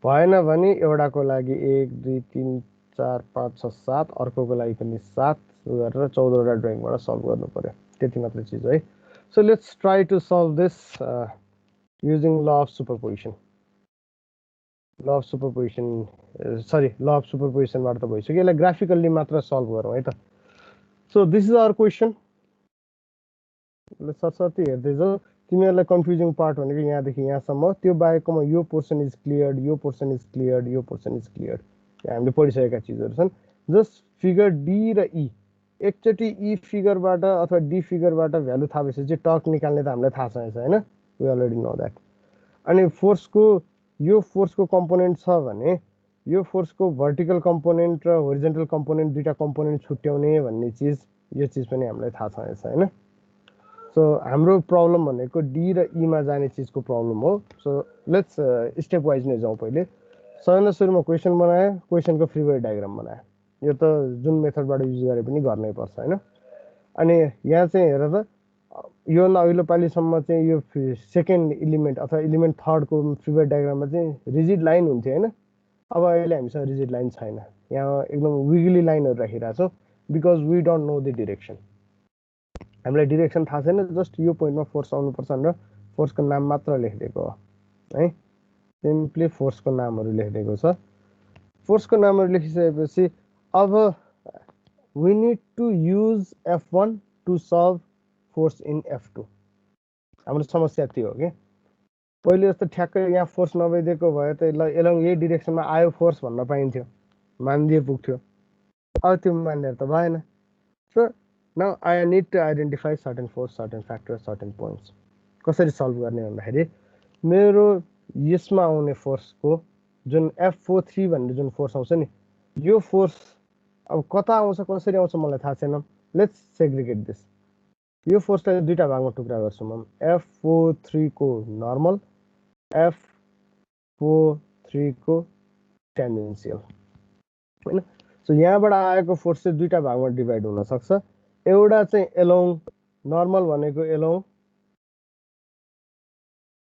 भएन भने एउटाको लागि 1 2 3 4 5 6 7 अर्कोको लागि पनि 7 गरेर 14 वटा ड्रइङबाट सल्भ गर्नु पर्यो. त्यति मात्र चीज है. So let's try to solve this using law of superposition. Law of superposition बाट त भइसक्यो. यसलाई ग्राफिकल्ली मात्र सल्भ गरौँ है त. So this is our question. सरसर्ती हेर्दै जाऊ. तिमीहरूलाई कन्फ्युजिङ पार्ट भनेको यहाँदेखि यहाँसम्म. त्यो बाहेकमा यो पोर्सन इज क्लियर्ड, यो पोर्सन इज क्लियर्ड, यो पोर्सन इज क्लियर्ड. हामीले पढिसकेका चीजहरु छन्. जस्ट फिगर डी र ई एकचोटि ई फिगरबाट अथवा डी फिगरबाट भ्यालु थाहा भएपछि टर्क निकाल्ने त हामीलाई थाहा छ हैन. We already know that. अनि यो फोर्सको कम्पोनेन्ट छ भने यो फोर्सको भर्टिकल कम्पोनेन्ट र होरिजन्टल कम्पोनेन्ट दुईटा कम्पोनेन्ट छुट्याउने भन्ने चीज, यो चीज पनि हामीलाई थाहा छ हैन. सो हाम्रो प्रब्लम भनेको डी र ई मा जाने चीजको प्रब्लम हो. सो लेट्स स्टेप वाइज नै जाउँ. पहिले सबैभन्दा सुरुमा क्वेशन बनायो, क्वेशनको फ्री बडी डायग्राम बनायो. यो त जुन मेथडबाट युज गरे पनि गर्नै पर्छ हैन. अनि यहाँ चाहिँ हेर त, यो अघिल्लो पालिसम्म चाहिँ यो सेकेन्ड एलिमेन्ट अथवा एलिमेन्ट थर्ड को फ्री बडी डायग्राममा चाहिँ रिजिड लाइन हुन्थ्यो हैन. अब अहिले हामीसँग रिजिड लाइन छैन. यहाँ एकदम विगली लाइनहरु राखिरहेको छौं because we don't know the direction. हामीलाई डिरेक्सन थाहा छैन. जस्ट यो पोइन्टमा फोर्स आउनुपर्छ भनेर फोर्सको नाम मात्र लेखिदिएको हो है. सिम्पली फोर्सको नामहरु लेखिदिएको छ. फोर्सको नामहरु लेखिसकेपछि अब we need to use F1 to solve force in F2. हाम्रो समस्या त्यो हो के. पहिले जस्तो ठ्याक्कै यहाँ फोर्स नभइदिएको भए त एलोङ यही डिरेक्सनमा आयो फोर्स भन्न पाइन्थ्यो, मानिदिए पुग्थ्यो. अब त्यो मान्ने त भएन. So now I need to identify certain force, certain factor, certain points. कसरी सल्भ गर्ने भन्दाखेरि मेरो यसमा आउने फोर्सको जुन F43 भन्ने जुन फोर्स आउँछ नि, यो फोर्स अब कता आउँछ कसरी आउँछ मलाई थाहा छैन. Let's segregate this. यो फोर्सलाई दुईटा भागमा टुक्रा गर्छु म. F43 को नर्मल, F43 को टेन्जेन्शियल हैन. सो यहाँबाट आएको फोर्स चाहिँ दुईटा भागमा डिभाइड हुन सक्छ. एउटा चाहिँ एलोङ नर्मल भनेको एलोङ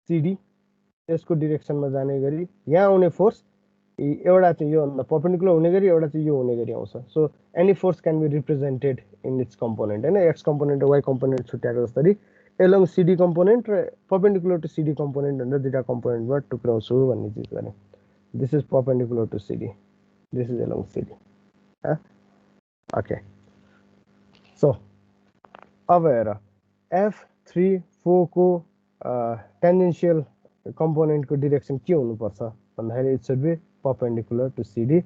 CD, यसको डिरेक्सनमा जाने गरी यहाँ आउने फोर्स एउटा चाहिँ यो भन्दा परपेन्डिकुलर हुने गरी, एउटा चाहिँ यो हुने गरी आउँछ. So any force can be represented in its component हैन. एक्स कम्पोनेन्ट र वाई कम्पोनेन्ट छुट्याएको जसरी एलोङ CD कम्पोनेन्ट र परपेन्डिकुलर टु CD कम्पोनेन्ट भनेर दुईटा कम्पोनेन्टबाट टुक्राउँछु भन्ने चीज गरे. This is perpendicular to CD, this is along CD. Okay. So अब हेर, F34 को टेन्जेन्शियल कम्पोनेन्टको डिरेक्सन के हुनुपर्छ भन्दाखेरि it should be perpendicular to CD.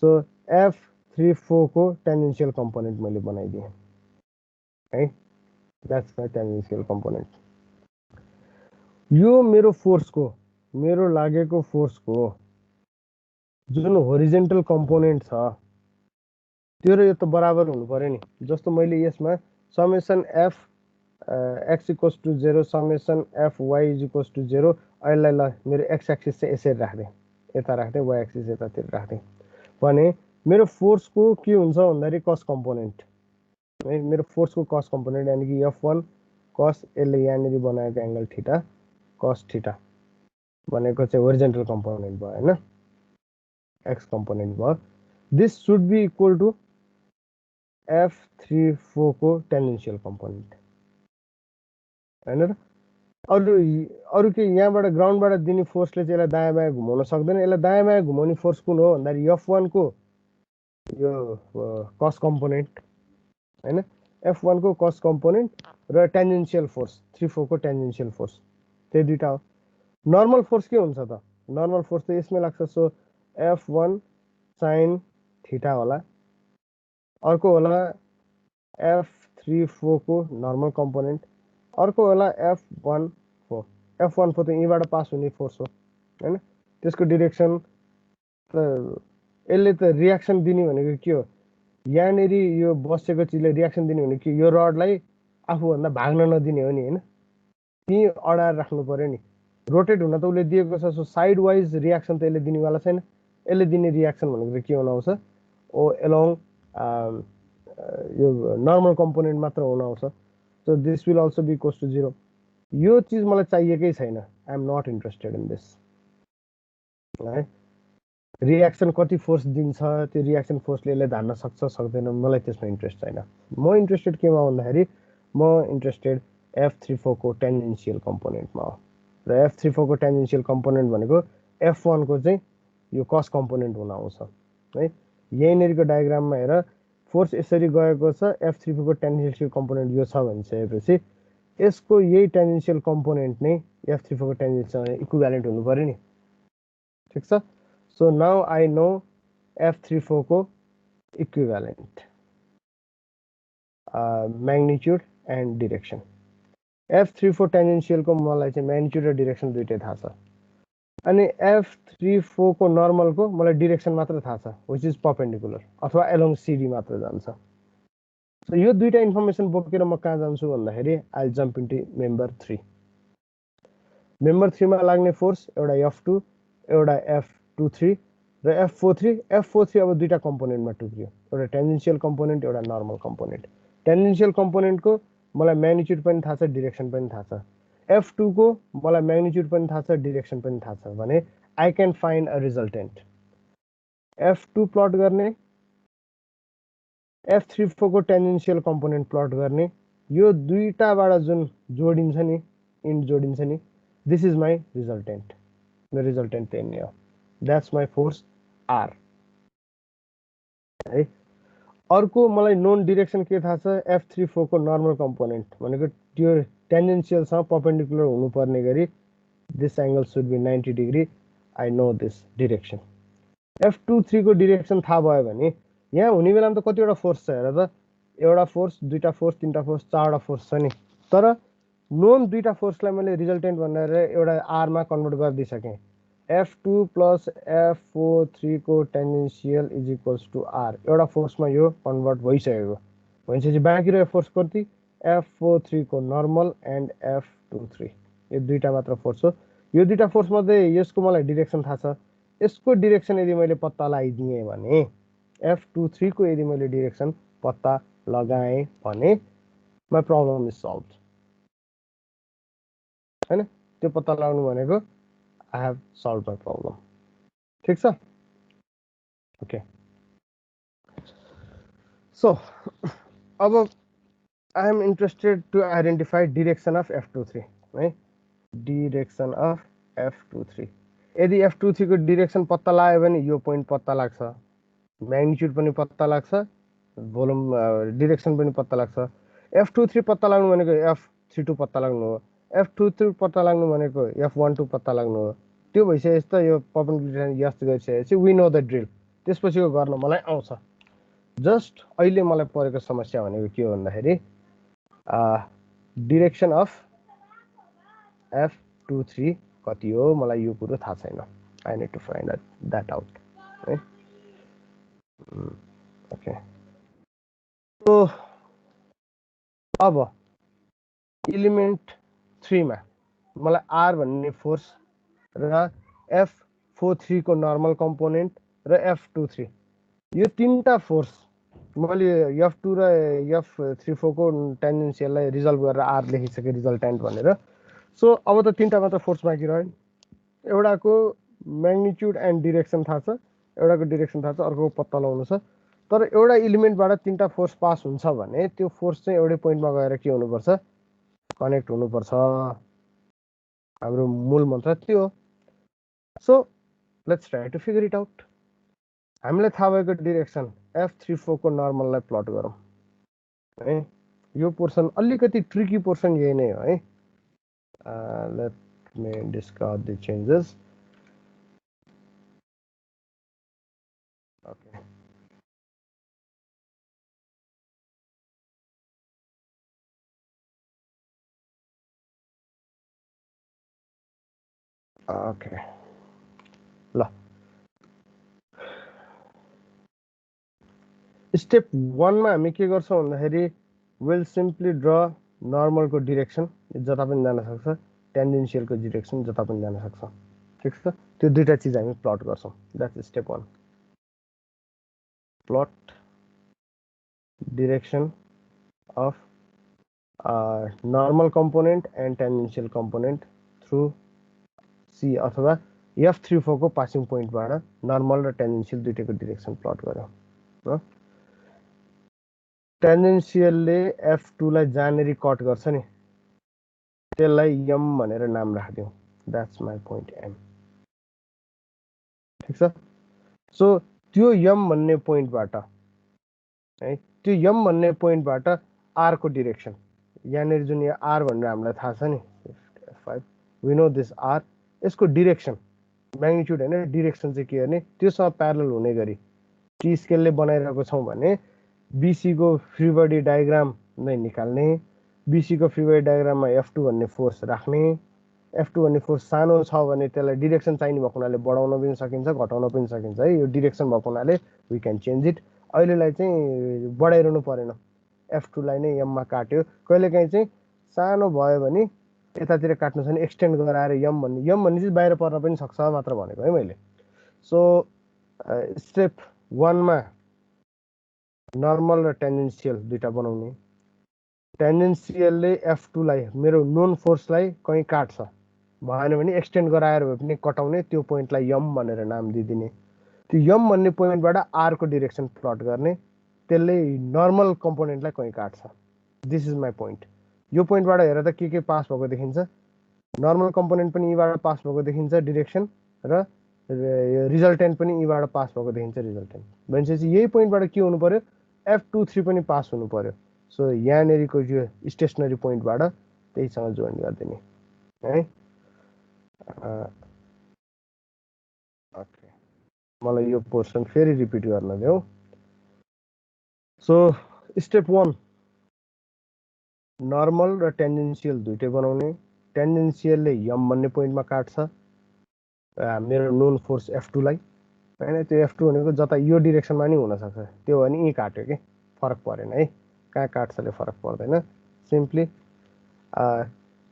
So F34 को टेन्जेन्शियल कम्पोनेन्ट मैले बनाइदिएँ है. That's my टेन्जेन्शियल component. यो मेरो फोर्सको, मेरो लागेको फोर्सको जुन होरिजेन्टल कम्पोनेन्ट छ त्यो र यो त बराबर हुनु पर्यो नि. जस्तो मैले यसमा summation F x equals to 0 summation F y is equals to 0. अहिले ल मेरो x एक्सिस चाहिँ यसरी राख्दै यता राख्दै y एक्सिस यतातिर राख्दै भने मेरो फोर्सको के हुन्छ भन्दाखेरि कस कम्पोनेन्ट है मेरो फोर्सको कस कम्पोनेन्ट यानी कि f1 कस यसले यहाँनिर बनाएको एंगल थीटा कस थीटा भनेको चाहिँ होरिजेन्टल कम्पोनेन्ट भयो हैन x कम्पोनेन्ट भयो this should be equal to f34 को टेन्जेन्शियल कम्पोनेन्ट हैन र अरु के यहाँबाट ग्राउन्डबाट दिने फोर्सले चाहिँ यसलाई दायाँ बायाँ घुमाउन सक्दैन यसलाई दायाँ बायाँ घुमाउने फोर्स कुन हो भन्दाखेरि f1 को यो कस कम्पोनेन्ट हैन f1 को कस कम्पोनेन्ट र टेन्जेन्शियल फोर्स 34 को टेन्जेन्शियल फोर्स त्यही दुईटा हो नर्मल फोर्स के हुन्छ त नर्मल फोर्स त यसमै लाग्छ सो f1 sin थीटा होला अर्को होला f34 को नर्मल कम्पोनेन्ट अर्को होला f14 f14 त यहीबाट पास हुने फोर्स हो हैन त्यसको डाइरेक्सन त यसले त रियाक्सन दिने भनेको के हो यहाँनिर यो बसेको चिजले रियाक्सन दिने भनेको यो रडलाई आफूभन्दा भाग्न नदिने हो नि हैन त्यही अडाएर राख्नु पर्यो नि रोटेट हुन त उसले दिएको छ सो साइड वाइज रियाक्सन त यसले दिनेवाला छैन यसले दिने रियाक्सन भनेको के हुन आउँछ ओ एलोङ यो नर्मल कम्पोनेन्ट मात्र हुन आउँछ so this will also be equals to 0 यो चीज मलाई चाहिएकै छैन I am not interested in this है रियाक्सन कति फोर्स दिन्छ त्यो रियाक्सन फोर्सले यसले धान्न सक्छ सक्दैन मलाई त्यसमा इन्ट्रेस्ट छैन म इन्ट्रेस्टेड केमा भन्दाखेरि म इन्ट्रेस्टेड f34 को टेन्जेन्शियल कम्पोनेन्टमा हो र f34 को टेन्जेन्शियल कम्पोनेन्ट भनेको f1 को चाहिँ यो कस कम्पोनेन्ट हुन आउँछ है यहीँनिरको डायग्राममा हेर फोर्स यसरी गएको छ f34 को टेन्जेन्शियल कम्पोनेन्ट यो छ भनिसकेपछि यसको यही टेन्जेन्शियल कम्पोनेन्ट नै f34 को टेन्जेन्शियल इक्विभ्यालेन्ट हुनु पर्यो नि ठीक छ so now I know f34 को equivalent magnitude and direction f34 टेन्जेन्शियल को मलाई चाहिँ म्याग्निट्युड र डिरेक्सन दुईटै थाहा छ अनि f34 को नर्मल को मलाई डिरेक्सन मात्र थाहा छ व्हिच इज परपेन्डिकुलर अथवा एलोङ CD मात्र जान्छ सो यो दुईटा इन्फर्मेसन बोकेर म कहाँ जान्छु भन्दाखेरि I jump into member 3 member 3 मा लाग्ने फोर्स एउटा f2 एउटा f23 र f43 अब दुईटा कम्पोनेन्टमा टुक्रियो एउटा टेन्जेन्शियल कम्पोनेन्ट एउटा नर्मल कम्पोनेन्ट टेन्जेन्शियल कम्पोनेन्टको मलाई म्याग्निट्युड पनि थाहा छ डिरेक्सन पनि थाहा छ f2 को मलाई म्याग्निट्युड पनि थाहा छ डिरेक्सन पनि थाहा छ भने I can find a resultant f2 plot गर्ने f34 को टेन्जेन्शियल कम्पोनेन्ट प्लट गर्ने यो दुईटाबाट जुन जोडिन्छ नि इन्ड जोडिन्छ नि दिस इज माई रिजल्टेन्ट मेरो रिजल्टेन्ट त्यही नै हो द्याट्स माई फोर्स R है अर्को मलाई नोन डिरेक्सन के थाहा छ f34 को नर्मल कम्पोनेन्ट भनेको त्यो टेन्जेन्शियलसँग परपेन्डिकुलर हुनुपर्ने गरी this angle should be 90 degree I know this direction f23 को डिरेक्सन थाहा भयो भने यहाँ हुने बेलामा त कतिवटा फोर्स छ हेर त एउटा फोर्स दुईटा फोर्स तीनटा फोर्स चारवटा फोर्स छ नि तर नोन दुईटा फोर्सलाई मैले रिजल्टेन्ट भनेर एउटा r मा कन्भर्ट गरिदिसकेँ f2 प्लस f43 को tangential is equals to r एउटा फोर्समा यो कन्भर्ट भइसकेको भनेपछि बाँकी रह्यो फोर्स कति f43 को नर्मल एन्ड f23 यो दुईटा मात्र फोर्स हो यो दुईटा फोर्स मध्ये यसको मलाई डिरेक्सन थाहा छ यसको डिरेक्सन यदि मैले पत्ता लगाइदिएँ भने f23 को यदि मैले डिरेक्सन पत्ता लगाएँ भने माई प्रब्लम इज सल्भड हैन त्यो पत्ता लगाउनु भनेको I have solved my problem. ठीक छ okay so अब I am interested to identify direction of f23 है direction of f23 यदि f23 को डिरेक्सन पत्ता लाग्यो भने यो पोइन्ट पत्ता लाग्छ म्याग्निट्युड पनि पत्ता लाग्छ भोल्युम डिरेक्सन पनि पत्ता लाग्छ f23 पत्ता लाग्नु भनेको f32 पत्ता लाग्नु हो f23 पत्ता लाग्नु भनेको f12 पत्ता लाग्नु हो त्यो भइसकेपछि त यो परपेन्डिकुलर यस्त गरिसकेपछि वी नो द ड्रिल त्यसपछिको गर्न मलाई आउँछ जस्ट अहिले मलाई परेको समस्या भनेको के हो भन्दाखेरि डिरेक्सन अफ f23 कति हो मलाई यो कुरो थाहा छैन I need to find that out है ओके सो अब एलिमेन्ट 3 मा मलाई r भन्ने फोर्स र F43 को नर्मल कम्पोनेन्ट र F23 यो तीनटा फोर्स मैले F2 र F34 को टेन्जेन्सियललाई रिजल्भ गरेर R लेखिसके रिजल्टेन्ट भनेर सो अब त तीनटा मात्र फोर्स बाँकी रह्यो एउटाको म्याग्निट्युड एन्ड डिरेक्सन थाहा छ एउटाको डिरेक्सन थाहा छ अर्को पत्ता लगाउनु छ तर एउटा एलिमेन्टबाट तीनटा फोर्स पास हुन्छ भने त्यो फोर्स चाहिँ एउटै पोइन्टमा गएर के हुनुपर्छ कनेक्ट हुनुपर्छ हाम्रो मूल मन्त्र त्यो हो so let's try to figure it out हामीलाई थाहा भएको डिरेक्सन F34 को नर्मललाई प्लट गरौँ है यो पोर्सन अलिकति ट्रिकी पोर्सन यही नै हो है let me discard the changes okay okay ल स्टेप 1 मा हामी के गर्छौं भन्दाखेरि विल सिम्पली ड्र नर्मलको डिरेक्सन जता पनि जान सक्छ टेन्जेन्शियलको डिरेक्सन जता पनि जान सक्छ ठीक छ त्यो दुईटा चीज हामी प्लट गर्छौं that's step 1 plot direction of normal component and टेन्जेन्शियल component through C अथवा F34 को पासिङ पोइन्टबाट नर्मल र टेन्जेन्शियल दुईटैको डिरेक्सन प्लट गर्यौं हो टेन्जेन्शियलले F2 लाई जहाँनेरि कट गर्छ नि त्यसलाई M भनेर नाम राख्दियौ द्याट्स माई पोइन्ट M ठीक छ सो त्यो M भन्ने पोइन्टबाट है त्यो M भन्ने पोइन्टबाट R को डिरेक्सन यहाँनेरि जुन यो R भनेर हामीलाई थाहा छ नि F5 we know this R यसको डिरेक्सन म्याग्निट्युड हैन डिरेक्सन चाहिँ के गर्ने त्योसँग प्यारलल हुने गरी टी स्केलले बनाइरहेको छौं भने BC को फ्री बडी डायग्राम नै निकाल्ने BC को फ्री बडी डायग्राममा F2 भन्ने फोर्स राख्ने F2 भन्ने फोर्स सानो छ भने त्यसलाई डिरेक्सन चाहिने भएको हुनाले बढाउन पनि सकिन्छ घटाउन पनि सकिन्छ है यो डिरेक्सन भएको हुनाले वी क्यान चेन्ज इट अहिलेलाई चाहिँ बढाइरहनु परेन F2 लाई नै M मा काट्यो कहिलेकाहीँ चाहिँ सानो भयो भने यतातिर काट्नु छ भने एक्सटेन्ड गराएर M भन्ने चाहिँ बाहिर पर्न पनि सक्छ मात्र भनेको है मैले सो स्टेप 1 मा नर्मल र टेन्जेन्शियल दुईटा बनाउने टेन्जेन्शियलले F2 लाई मेरो नोन फोर्सलाई कहीं काट्छ भएन भने एक्सटेन्ड गराएर भए पनि कटाउने त्यो पोइन्टलाई M भनेर नाम दिदिने त्यो M भन्ने पोइन्टबाट R को डिरेक्सन प्लट गर्ने त्यसले नर्मल कम्पोनेन्टलाई कहीं काट्छ दिस इज माई पोइन्ट यो पोइन्टबाट हेर्दा के पास भएको देखिन्छ नर्मल कम्पोनेन्ट पनि यीबाट पास भएको देखिन्छ डिरेक्सन र रिजल्टेन्ट पनि यीबाट पास भएको देखिन्छ रिजल्टेन्ट भनेपछि यही पोइन्टबाट के हुनु पर्यो F23 पनि पास हुनु पर्यो सो यहाँनेरिको यो स्टेसनरी पोइन्टबाट त्यहीसँग जोइन गर्दिने है ओके मलाई यो पोर्सन फेरि रिपिट गर्न देऊ सो स्टेप 1 नर्मल र टेन्जेन्शियल दुईटै बनाउने टेन्जेन्शियलले M भन्ने पोइन्टमा काट्छ मेरो नोन फोर्स F2 लाई हैन त्यो F2 भनेको जता यो डिरेक्सनमा नि हुन सक्छ त्यो भने यही काट्यो के फरक परेन है कहाँ काट्छले फरक पर्दैन सिम्पली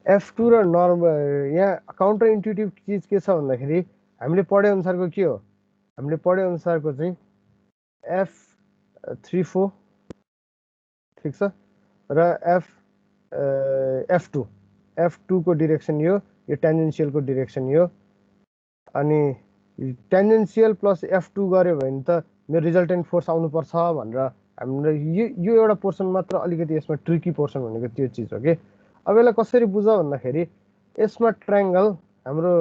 F2 र नर्मल यहाँ काउन्टर इन्ट्युटिभ चीज के छ भन्दाखेरि हामीले पढे अनुसारको के हो हामीले पढे अनुसारको चाहिँ F34 ठीक छ र F2 को डिरेक्सन यो टेन्जेन्शियल को डिरेक्सन यो अनि टेन्जेन्शियल प्लस F2 गर्यो भने त मेरो रिजल्टेन्ट फोर्स आउनु पर्छ भनेर हाम्रो यो एउटा पोर्सन मात्र अलिकति यसमा ट्रिकी पोर्सन भनेको त्यो चीज हो के अब यसलाई कसरी बुझ भन्दाखेरि यसमा ट्रायंगल हाम्रो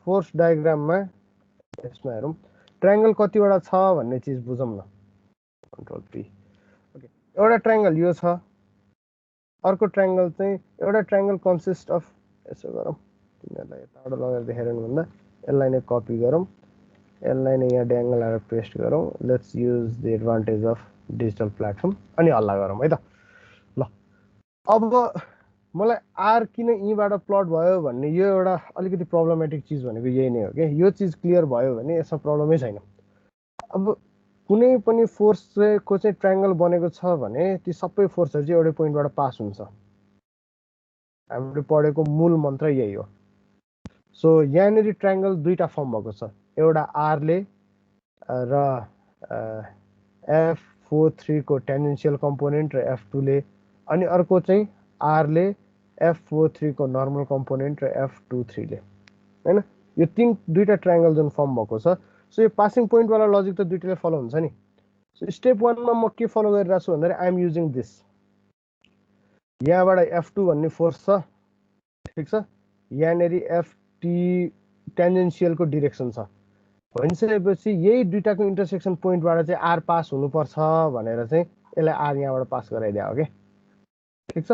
फोर्स डायग्राममा यसमा हेरौं ट्रायंगल कतिवटा छ भन्ने चीज बुझौं न कन्ट्रोल पी ओके एउटा ट्रायंगल यो छ अर्को ट्रायंगल चाहिँ एउटा ट्रायंगल कन्सिस्ट अफ यसो गरौं तिनीहरुलाई यताबाट लगेर देखाइरहनु भन्दा यसलाई नै कपी गरौं यसलाई नै यहाँ डायंगल हालेर पेस्ट गरौं let's use the advantage of digital platform अनि हल्ला गरौं है त ल अब मलाई R किन यीबाट प्लट भयो भन्ने यो एउटा अलिकति प्रब्लमेटिक चीज भनेको यही नै हो के यो चीज क्लियर भयो भने यसमा प्रब्लमै छैन अब कुनै पनि फोर्स को चाहिँ ट्रायंगल बनेको छ भने ती सबै फोर्सहरु चाहिँ एउटै पोइन्टबाट पास हुन्छ हामीले पढेको मूल मन्त्र यही हो सो यहाँनिर ट्रायंगल दुईटा फर्म भएको छ, एउटा आर ले र F43 को टेन्जेन्शियल कम्पोनेन्ट र F2 ले, अनि अर्को चाहिँ आर ले F43 को नर्मल कम्पोनेन्ट र F23 ले, हैन? यो दुईटा ट्रायंगल जुन फर्म भएको छ। सो यो पासिङ पोइन्ट वाला लजिक त दुईटैले फलो हुन्छ नि। सो स्टेप 1 मा म के फलो गरिरहेको छु भन्दाखेरि आई एम युजिङ दिस, यहाँबाट F2 भन्ने फोर्स छ, ठीक छ, यहाँनेरि FT टेन्जेन्शियल को डिरेक्सन छ, भनिसकेपछि यही दुईटाको इन्टरसेक्सन पोइन्टबाट चाहिँ आर पास हुनुपर्छ भनेर चाहिँ यसलाई आर यहाँबाट पास गराइदिया हो के, ठीक छ।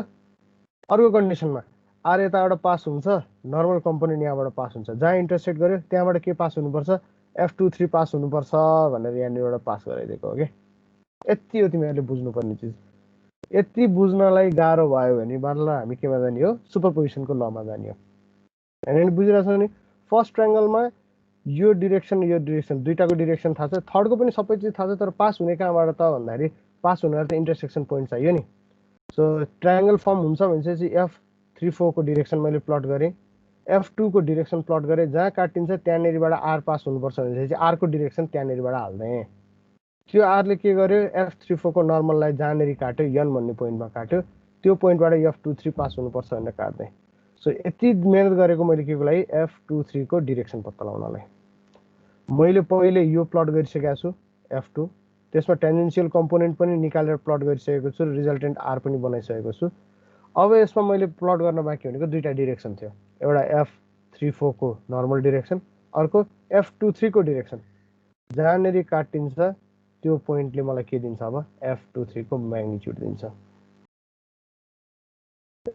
अर्को कन्डिसनमा आर यताबाट पास हुन्छ, नर्मल कम्पोनेन्ट यहाँबाट पास हुन्छ, जहाँ इन्टरसेक्ट गर्यो त्यहाँबाट के पास हुनुपर्छ, F23 पास हुनुपर्छ भनेर यहाँनिरबाट पास गराइदिएको हो के। यति हो तिमीहरूले बुझ्नुपर्ने चिज। यति बुझ्नलाई गाह्रो भयो भने बल्ल हामी केमा जाने हो, सुपरपोजिसनको लमा जाने हो। हैन, बुझिरहेछौ नि? फर्स्ट ट्रायंगलमा यो डिरेक्सन दुईटाको डिरेक्सन थाहा छ, थर्डको पनि सबै चिज थाहा छ, तर पास हुने कहाँबाट त भन्दाखेरि पास हुनेलाई त इन्टरसेक्सन पोइन्ट चाहियो नि। सो ट्रायंगल फर्म हुन्छ भनेपछि F34 को डिरेक्सन मैले प्लट गरेँ, F2 को डिरेक्सन प्लट गरेँ, जहाँ काटिन्छ त्यहाँनेरिबाट आर पास हुनुपर्छ भनेपछि आर को डिरेक्सन त्यहाँनेरिबाट हाल्दै, त्यो आरले के गर्यो, F34 को नर्मललाई जहाँनेरि काट्यो यन भन्ने पोइन्टमा काट्यो, त्यो पोइन्टबाट F23 पास हुनुपर्छ भनेर काट्दै। सो यति मेहनत गरेको मैले के को लागि, F23 को डिरेक्सन पत्ता लगाउनलाई। मैले पहिले यो प्लट गरिसकेको छु F2, त्यसमा टेन्जेन्शियल कम्पोनेन्ट पनि निकालेर प्लट गरिसकेको छु, रिजल्टेन्ट आर पनि बनाइसकेको छु। अब यसमा मैले प्लट गर्न बाँकी भनेको दुईटा डिरेक्सन थियो, एउटा F34 को नर्मल डिरेक्सन, अर्को F23 को डिरेक्सन। जहाँनेरि काटिन्छ त्यो पोइन्टले मलाई के दिन्छ, अब F23 को म्याग्निट्युड दिन्छ।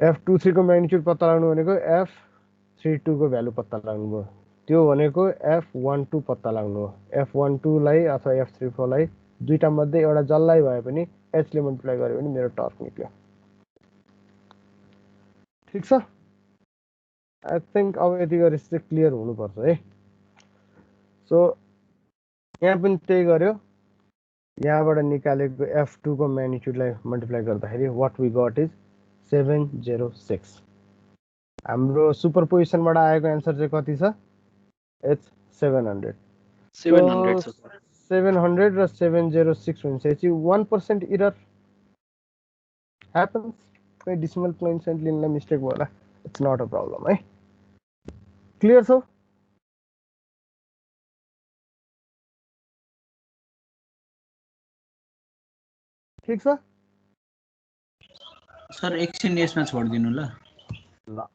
F23 को म्याग्निट्युड पत्ता लगाउनु भनेको F32 को भ्यालु पत्ता लगाउनु भयो, त्यो भनेको F12 पत्ता लाग्नु हो। F12 लाई अथवा F34 लाई दुईटा मध्ये एउटा जल्लाई भए पनि h ले मल्टिप्लाई गर्यो भने मेरो टर्क निक्ल्यो, ठीक छ। आई थिंक अब यति गरेपछि चाहिँ क्लियर हुनुपर्छ है। सो यहाँ पनि त्यही गर्यो, यहाँबाट निकालेको F2 को म्याग्निट्युडलाई मल्टिप्लाई गर्दाखेरि व्हाट वी गट इज 706। हाम्रो सुपरपोजिसनबाट आएको एन्सर चाहिँ कति छ, इट्स 700। 700 र 706 भनेपछि 1% इरर ह्यापन्स, कोही डेसिमल पोइन्ट सेन्ट लिनलाई मिस्टेक भयो होला, इट्स नट अ प्रब्लम है। क्लियर छ? ठीक छ सर, एकछिन यसमा छोडिदिनु ल। ल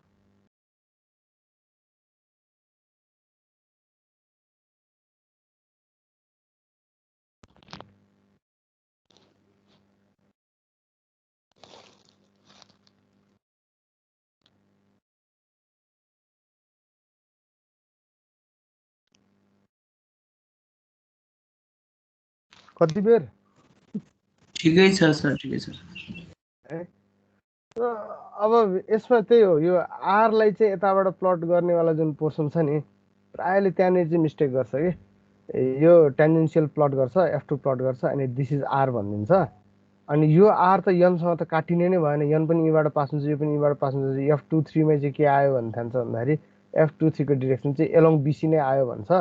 कति बेर? ठिकै छ सर, ठिकै छ। अब यसमा त्यही हो, यो आर लाई चाहिँ यताबाट प्लट गर्नेवाला जुन पोर्सन छ नि, प्रायले त्यहाँनिर चाहिँ मिस्टेक गर्छ कि यो टेन्जेन्शियल प्लट गर्छ, F2 प्लट गर्छ, अनि दिस इज आर भनिदिन्छ, अनि यो आर त यनसँग त काटिने नै भएन, यन पनि यीबाट पास हुन्छ, यो पनि यीबाट पास हुन्छ। F23 मा चाहिँ के आयो भन्ने थाहा छ भन्दाखेरि F23 को डिरेक्सन चाहिँ एलोङ BC नै आयो भन्छ,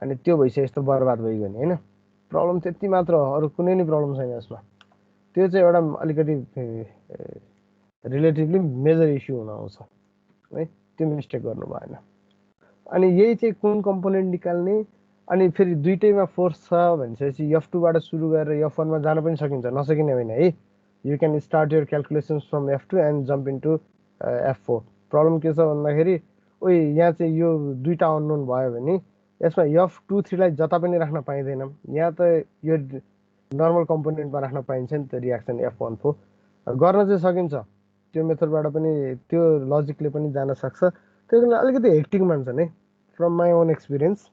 अनि त्यो भइसके यस्तो बर्बाद भइगयो नि, हैन? प्रब्लम त्यति मात्र हो, अरू कुनै नि प्रब्लम छैन यसमा। त्यो चाहिँ एउटा अलिकति रिलेटिभली मेजर इस्यु हुन आउँछ है, त्यो मिस्टेक गर्नु भएन। अनि यही चाहिँ कुन कम्पोनेन्ट निकाल्ने, अनि फेरि दुईटैमा फोर्स छ भनेपछि F2 बाट सुरु गरेर F1 मा जान पनि सकिन्छ, नसकिने होइन है। You can start your calculations from F2 and jump into F4। Problem के छ भन्दाखेरि ओइ यहाँ चाहिँ यो दुईटा अननोन भयो भने यसमा F23 लाई जता पनि राख्न पाइँदैन, यहाँ त यो नर्मल कम्पोनेन्टमा राख्न पाइन्छ नि त, रियाक्सन F14 गर्न चाहिँ सकिन्छ, त्यो मेथडबाट पनि त्यो लजिकले पनि जान सक्छ। त्यसले अलिकति हेक्टिक मान्छन् है, फ्रम माई ओन एक्सपिरियन्स।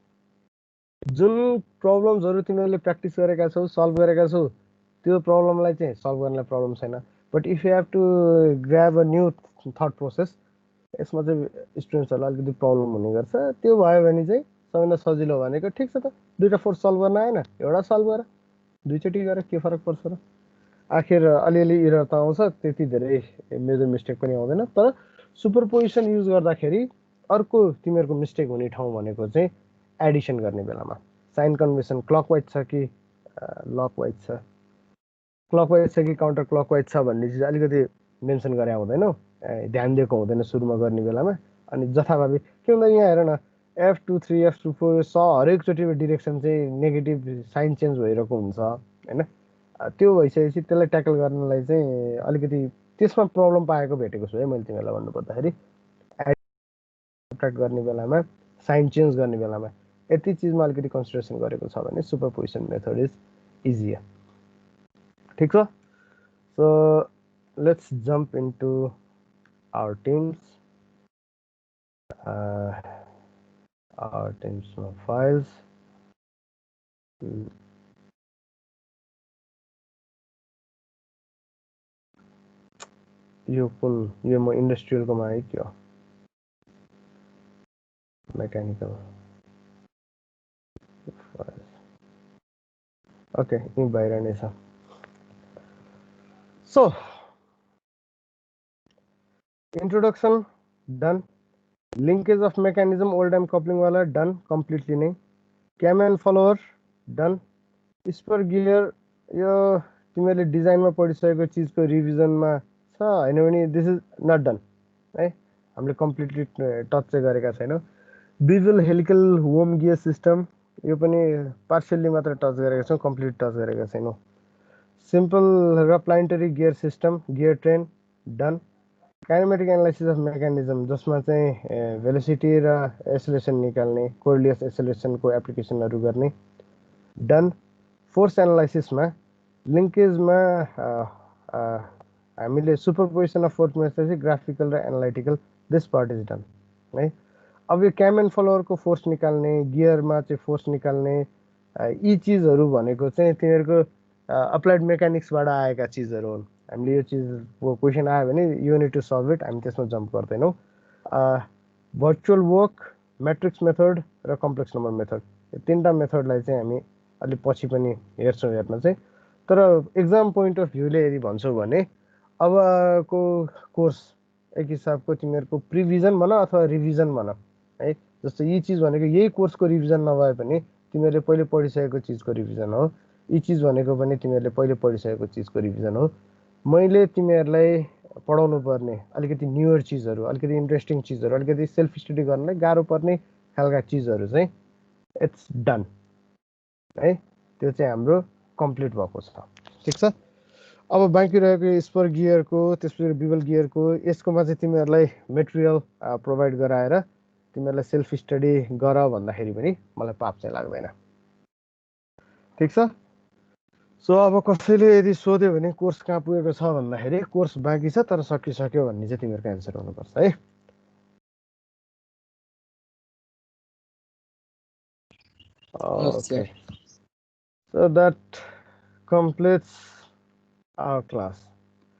जुन प्रब्लम्सहरू तिमीहरूले प्र्याक्टिस गरेका छौ, सल्भ गरेका छौ, त्यो प्रब्लमलाई चाहिँ सल्भ गर्नलाई प्रब्लम छैन, but if you have to grab a new thought process, यसमा चाहिँ स्टुडेन्ट्सहरूलाई अलिकति प्रब्लम हुने गर्छ। त्यो भयो भने चाहिँ सबैभन्दा सजिलो भनेको ठिक छ त, दुईवटा फोर्स सल्भ गर्न आएन, एउटा सल्भ गर, दुईचोटि गरेर के फरक पर्छ र। आखिर अलिअलि इरर त आउँछ, त्यति धेरै मेजर मिस्टेक पनि आउँदैन, तर सुपरपोजिसन युज गर्दाखेरि अर्को तिमीहरूको मिस्टेक हुने ठाउँ भनेको चाहिँ एडिसन गर्ने बेलामा साइन कन्भेन्सन क्लकवाइज छ कि लकवाइज छ, क्लकवाइज छ कि काउन्टर क्लकवाइज छ भन्ने चिज अलिकति मेन्सन गरे हुँदैन, ध्यान दिएको हुँदैन सुरुमा गर्ने बेलामा। अनि जथाभावी के भन्दा यहाँ हेर न F23 F24 हरेकचोटि डिरेक्सन चाहिँ नेगेटिभ साइन चेन्ज भइरहेको हुन्छ होइन। त्यो भइसकेपछि त्यसलाई ट्याकल गर्नलाई चाहिँ अलिकति त्यसमा प्रब्लम पाएको भेटेको छु है मैले तिमीहरूलाई भन्नुपर्दाखेरि। सब्ट्र्याक्ट गर्ने बेलामा साइन चेन्ज गर्ने बेलामा यति चिजमा अलिकति कन्सिडरेसन गरेको छ भने सुपरपोजिसन मेथड इज इजियर। ठिक छ, so let's jump into our teams. Our टिम्समा फाइल्स यो म इन्डस्ट्रियलकोमा है क्या मेकानिकल ओके यहीँ बाहिर नै छ। So introduction done, linkage of mechanism old time कप्लिङवाला डन कम्प्लिटली नै, cam and follower done, spur gear यो तिमीहरूले डिजाइनमा पढिसकेको चिजको रिभिजनमा छ होइन भने दिस इज नट डन है, हामीले कम्प्लिटली टच चाहिँ गरेका छैनौँ। बिजुअल हेलिकल होम गियर सिस्टम यो पनि पार्सियल्ली मात्र टच गरेका छौँ, कम्प्लिट टच गरेका छैनौँ। सिम्पल र planetary gear system gear train done. Kinematic analysis of mechanism जसमा चाहिँ भेलोसिटी र एसोलेसन निकाल्ने, कोर्लियस एसोलेसनको एप्लिकेसनहरू गर्ने डन। फोर्स एनालाइसिसमा लिङ्केजमा हामीले superposition of force method graphical र analytical this part is done है। अब यो क्याम एन्ड फलोवरको फोर्स निकाल्ने, गियरमा चाहिँ फोर्स निकाल्ने यी चिजहरू भनेको चाहिँ तिमीहरूको अप्लाइड मेकानिक्सबाट आएका चिजहरू हुन्। हामीले यो चिजको क्वेसन आयो भने you need to solve it, हामी त्यसमा जम्प गर्दैनौँ। भर्चुअल वर्क, म्याट्रिक्स मेथड र कम्प्लेक्स नम्बर मेथड यो तिनवटा मेथडलाई चाहिँ हामी अलिक पछि पनि हेर्छौँ हेर्न चाहिँ। तर एक्जाम पोइन्ट अफ भ्यूले यदि भन्छौँ भने अबको कोर्स एक हिसाबको तिमीहरूको प्रिभिजन भन अथवा रिभिजन भन है। जस्तो यी चिज भनेको यही कोर्सको रिभिजन नभए पनि तिमीहरूले पहिले पढिसकेको चिजको रिभिजन हो, यी चिज भनेको पनि तिमीहरूले पहिले पढिसकेको चिजको रिभिजन हो। मैले तिमीहरूलाई पढाउनु पर्ने अलिकति न्युअर चिजहरू, अलिकति इन्ट्रेस्टिङ चिजहरू, अलिकति सेल्फ स्टडी गर्नलाई गाह्रो पर्ने खालका चिजहरू चाहिँ इट्स डन है, त्यो चाहिँ हाम्रो कम्प्लिट भएको छ। ठिक छ, अब बाँकी रहेको स्पर गियरको त्यसपछि बिबल गियरको यसकोमा चाहिँ तिमीहरूलाई मेटेरियल प्रोभाइड गराएर तिमीहरूलाई सेल्फ स्टडी गर भन्दाखेरि पनि मलाई पाप चाहिँ लाग्दैन। ठिक छ, सो अब कसैले यदि सोध्यो भने कोर्स कहाँ पुगेको छ भन्दाखेरि कोर्स बाँकी छ तर सकिसक्यो भन्ने चाहिँ तिमीहरूको एन्सर हुनुपर्छ है। Okay, so that completes our class.